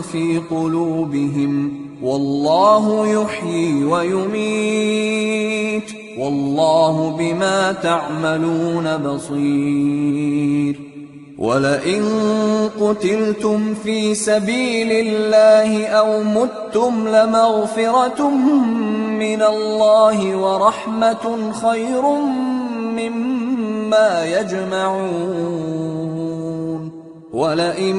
في قلوبهم والله يحيي ويميت والله بما تعملون بصير. ولئن قتلتم في سبيل الله أو متم لمغفرة من الله ورحمة خير مما يجمعون. ولئن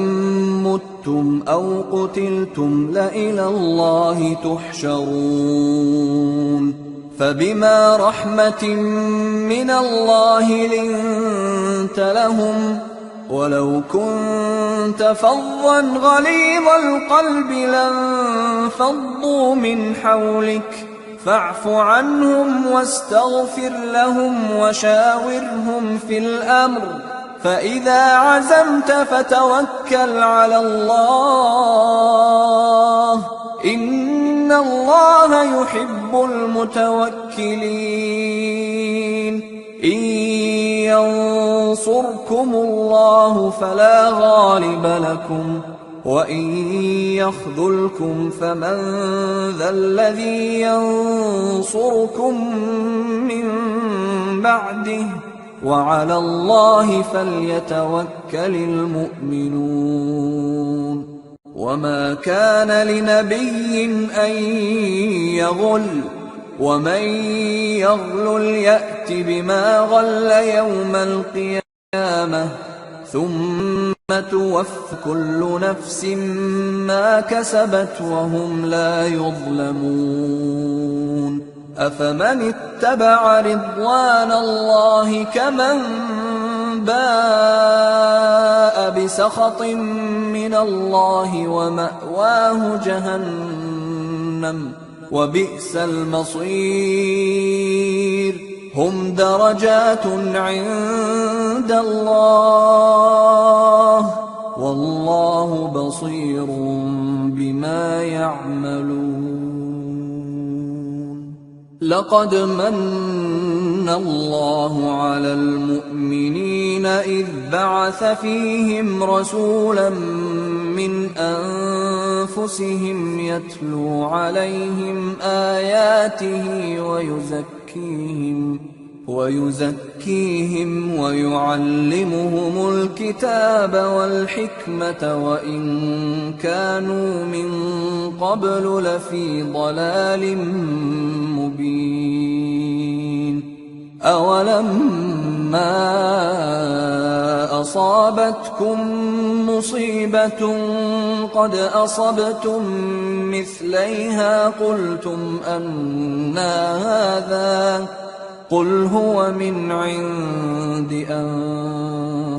متم أو قتلتم لإلى الله تحشرون. فبما رحمة من الله لنت لهم ولو كنت فظا غليظ القلب لانفضوا من حولك فاعف عنهم واستغفر لهم وشاورهم في الأمر فإذا عزمت فتوكل على الله إن الله يحب المتوكلين. إن ينصركم الله فلا غالب لكم وإن يخذلكم فمن ذا الذي ينصركم من بعده وعلى الله فليتوكل المؤمنون. وما كان لنبي أن يغل ومن يغلل يأت بما غل يوم القيامة ثم توفى كل نفس ما كسبت وهم لا يظلمون. أفمن اتبع رضوان الله كمن باء بسخط من الله ومأواه جهنم وبئس المصير. هم درجات عند الله والله بصير بما يعملون. لقد من الله على المؤمنين إذ بعث فيهم رسولا من أنفسهم يتلو عليهم آياته ويزكيهم ويعلمهم الكتاب والحكمة وإن كانوا من قبل لفي ضلال مبين. أولما أصابتكم مصيبة قد أصبتم مثليها قلتم أنى هذا قل هو من عند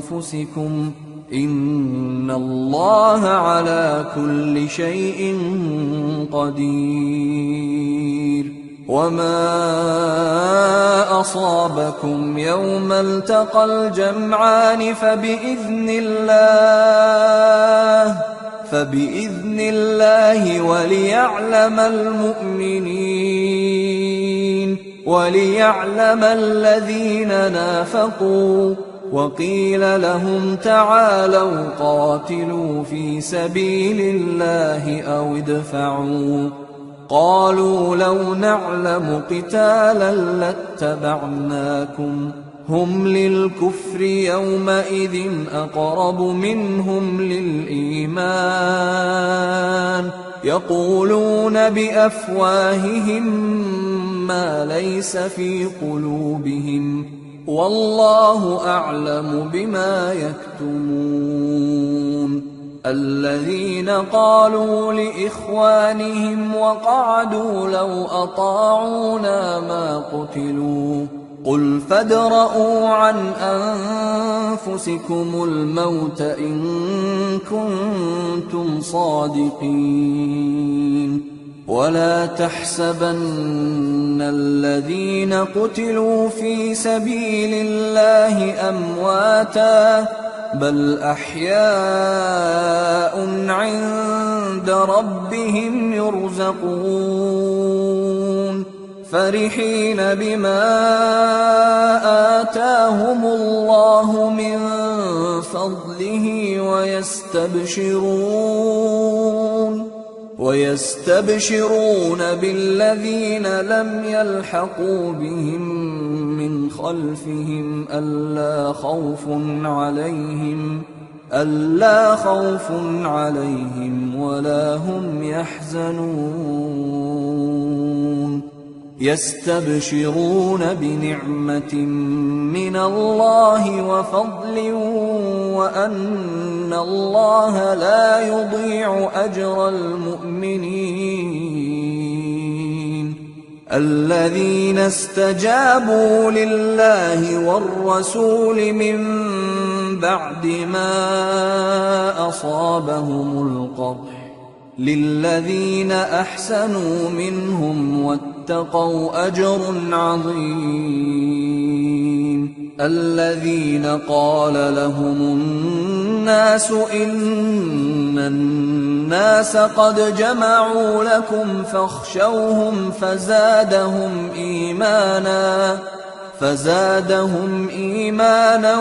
أنفسكم إن الله على كل شيء قدير. وما أصابكم يوم التقى الجمعان فبإذن الله وليعلم المؤمنين وليعلم الذين نافقوا. وقيل لهم تعالوا قاتلوا في سبيل الله أو ادفعوا قالوا لو نعلم قتالا لاتبعناكم هم للكفر يومئذ أقرب منهم للإيمان يقولون بأفواههم ما ليس في قلوبهم والله أعلم بما يكتمون الذين قالوا لإخوانهم وقعدوا لو أطاعونا ما قتلوا قل فادرءوا عن أنفسكم الموت إن كنتم صادقين ولا تحسبن الذين قتلوا في سبيل الله أمواتا بل أحياء عند ربهم يرزقون فرحين بما آتاهم الله من فضله ويستبشرون بالذين لم يلحقوا بهم من خلفهم ألا خوف عليهم ولا هم يحزنون يستبشرون بنعمة من الله وفضل وأن الله لا يضيع أجر المؤمنين الذين استجابوا لله والرسول من بعد ما أصابهم القرح للذين أحسنوا منهم واتقوا أجر عظيم الذين قال لهم الناس إن الناس قد جمعوا لكم فاخشوهم فزادهم إيمانا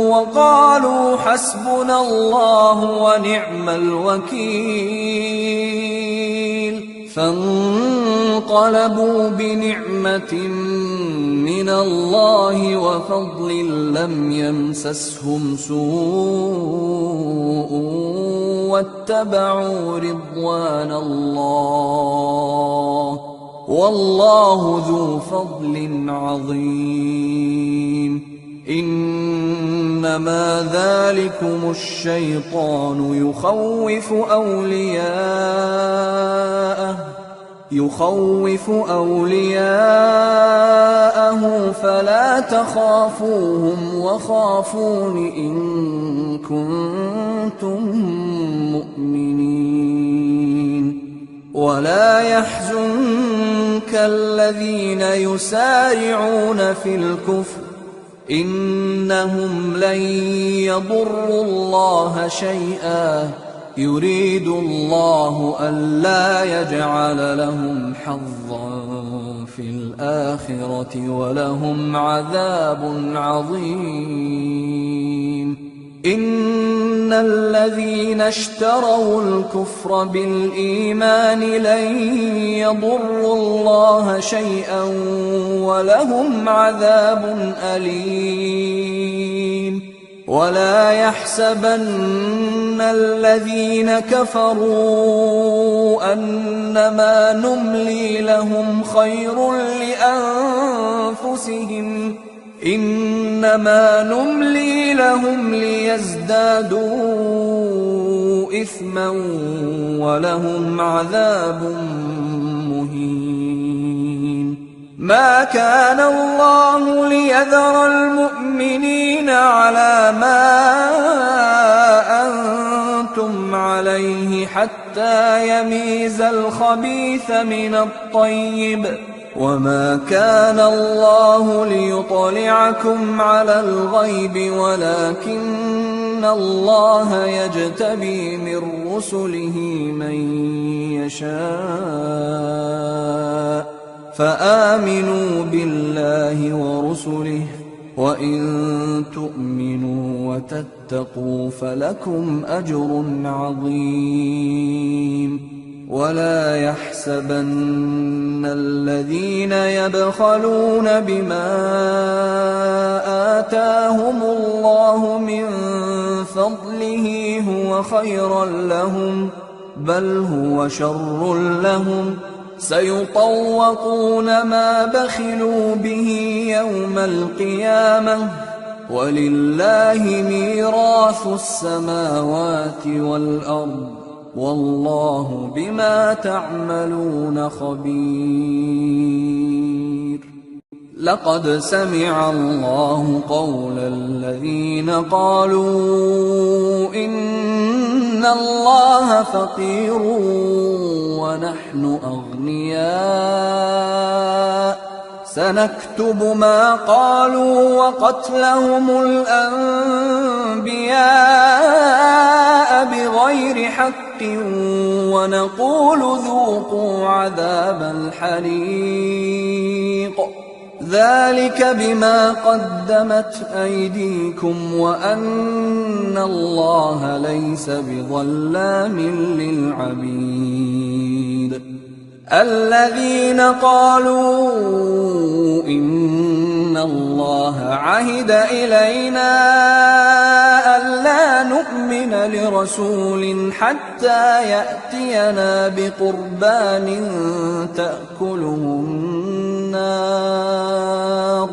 وقالوا حسبنا الله ونعم الوكيل فانقلبوا بنعمة من الله وفضل لم يمسسهم سوء واتبعوا رضوان الله والله ذو فضل عظيم إنما ذلكم الشيطان يخوف أولياءه فلا تخافوهم وخافون إن كنتم مؤمنين ولا يحزنك الذين يسارعون في الكفر إنهم لن يضروا الله شيئا يريد الله ألا يجعل لهم حظا في الآخرة ولهم عذاب عظيم إن الذين اشتروا الكفر بالإيمان لن يضروا الله شيئا ولهم عذاب أليم ولا يحسبن الذين كفروا أنما نملي لهم خير لأنفسهم إنما نملي لهم ليزدادوا إثما ولهم عذاب مهين ما كان الله ليذر المؤمنين على ما أنتم عليه حتى يميز الخبيث من الطيب وما كان الله ليطلعكم على الغيب ولكن الله يجتبي من رسله من يشاء فآمنوا بالله ورسله وإن تؤمنوا وتتقوا فلكم أجر عظيم ولا يحسبن الذين يبخلون بما آتاهم الله من فضله هو خيرا لهم بل هو شر لهم سيطوقون ما بخلوا به يوم القيامة ولله ميراث السماوات والأرض والله بما تعملون خبير. لقد سمع الله قول الذين قالوا إن الله فقير ونحن أغنياء سنكتب ما قالوا وقتلهم الأنبياء بغير حق ونقول ذوقوا عذاب الحريق ذلك بما قدمت أيديكم وأن الله ليس بظلام للعبيد. الذين قالوا إن الله عهد إلينا ألا نؤمن لرسول حتى يأتينا بقربان تأكله النار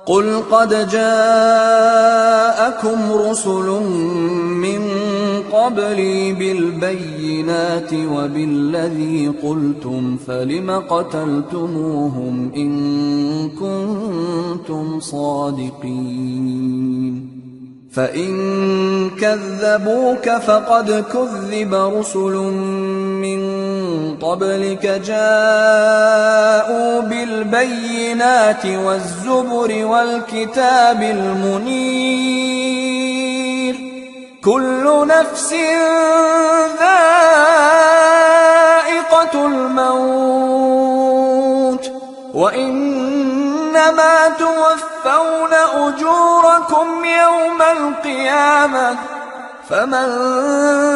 قل قد جاءكم رسل من قبلي بالبينات وبالذي قلتم فلم قتلتموهم إن كنتم صادقين فإن كذبوك فقد كذب رسل من قبلك جاءوا بالبينات والزبر والكتاب المنير كل نفس ذائقة الموت وإنما توفون أجوركم يوم القيامة فمن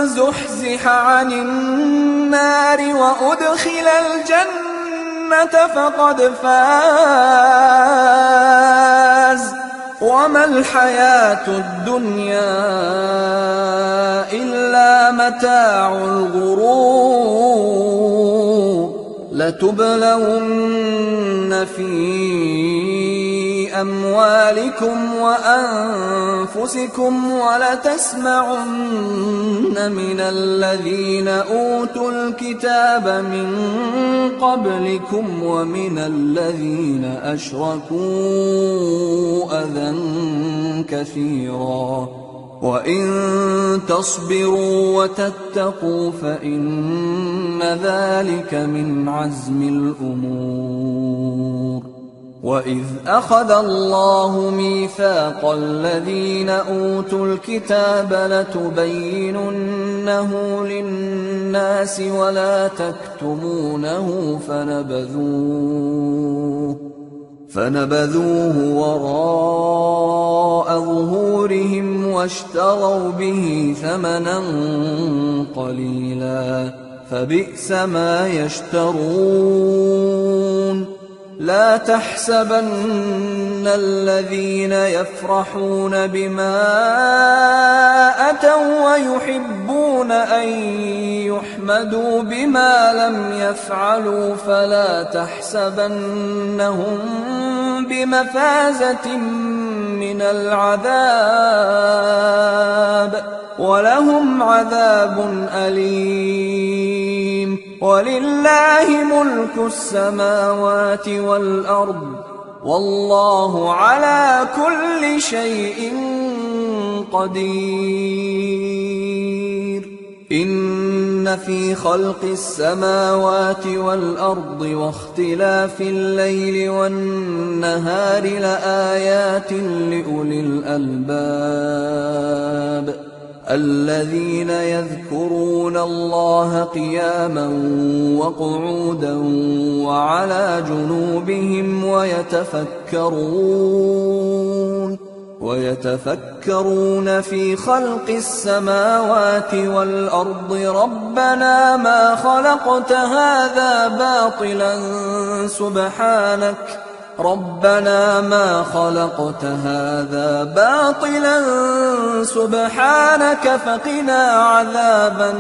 زحزح عن النار وأدخل الجنة فقد فاز وما الحياة الدنيا إلا متاع الغرور لتبلون في أموالكم وأنفسكم ولتسمعن من الذين أوتوا الكتاب من قبلكم ومن الذين أشركوا أذى كثيرا وإن تصبروا وتتقوا فإن ذلك من عزم الأمور. وإذ أخذ الله ميثاق الذين أوتوا الكتاب لتبيننه للناس ولا تكتمونه فنبذوه وراء ظهورهم واشتروا به ثمنا قليلا فبئس ما يشترون. لا تحسبن الذين يفرحون بما أتوا ويحبون أن يحمدوا بما لم يفعلوا فلا تحسبنهم بمفازة من العذاب ولهم عذاب أليم. ولله ملك السماوات والأرض والله على كل شيء قدير. إن في خلق السماوات والأرض واختلاف الليل والنهار لآيات لأولي الألباب الذين يذكرون الله قياما وقعودا وعلى جنوبهم ويتفكرون في خلق السماوات والأرض ربنا ما خلقت هذا باطلا سبحانك فقنا عذاب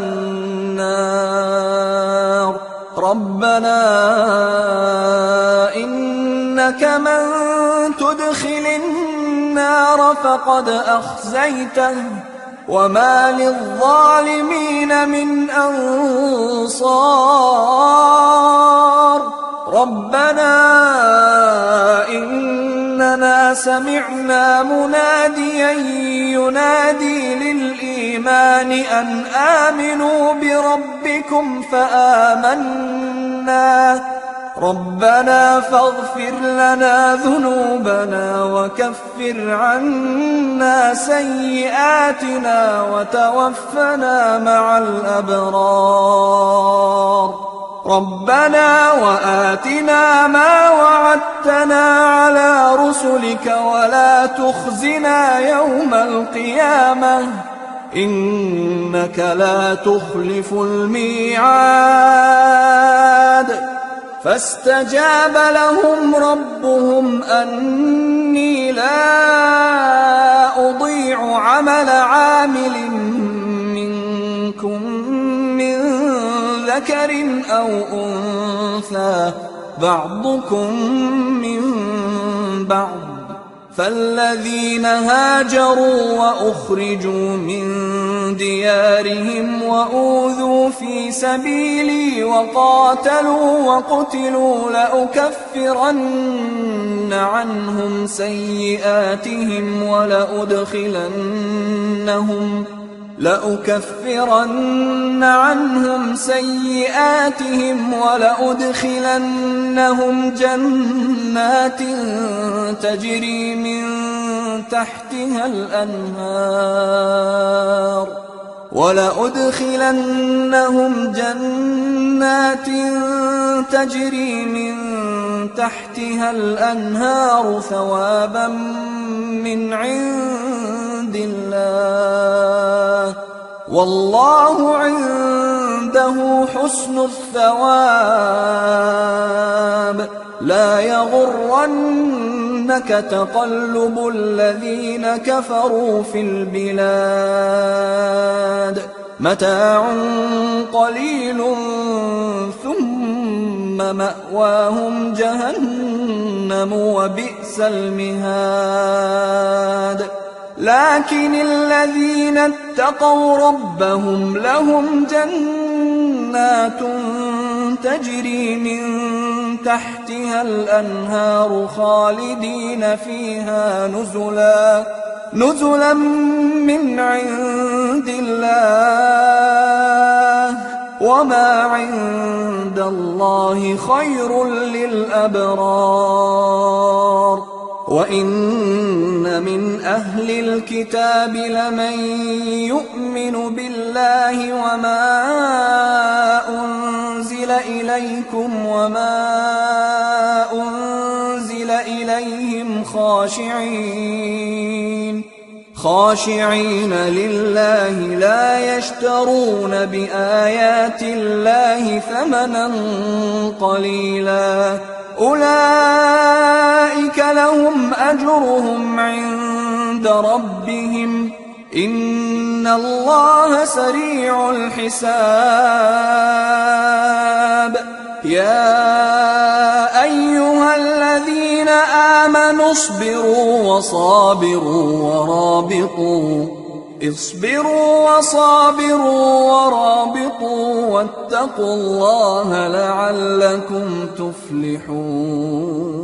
النار. ربنا إنك من تدخل النار فقد أخزيته وما للظالمين من أنصار ربنا إننا سمعنا مناديا ينادي للإيمان أن آمنوا بربكم فآمنا ربنا فاغفر لنا ذنوبنا وكفر عنا سيئاتنا وتوفنا مع الأبرار ربنا وآتنا ما وعدتنا على رسلك ولا تخزنا يوم القيامة إنك لا تخلف الميعاد فاستجاب لهم ربهم أني لا أضيع عمل عامل منكم من ذكر أو أنثى بعضكم من بعض فالذين هاجروا وأخرجوا من ديارهم وأوذوا في سبيلي وقاتلوا وقتلوا لأكفرن عنهم سيئاتهم ولأدخلنهم جنات تجري من تحتها الأنهار ثوابا من عند الله والله عنده حسن الثواب لا يغرنك تقلب الذين كفروا في البلاد متاع قليل ثم مأواهم جهنم وبئس المهاد لكن الذين اتقوا ربهم لهم جنات تجري من تحتها الأنهار خالدين فيها نزلا من عند الله وما عند الله خير للأبرار وإن من أهل الكتاب لمن يؤمن بالله وما أنزل إليكم وما أنزل إليهم خاشعين لله لا يشترون بآيات الله ثمنا قليلا أولئك لهم أجرهم عند ربهم إن الله سريع الحساب يا أيها الذين آمنوا اصبروا وصابروا ورابطوا واتقوا الله لعلكم تفلحون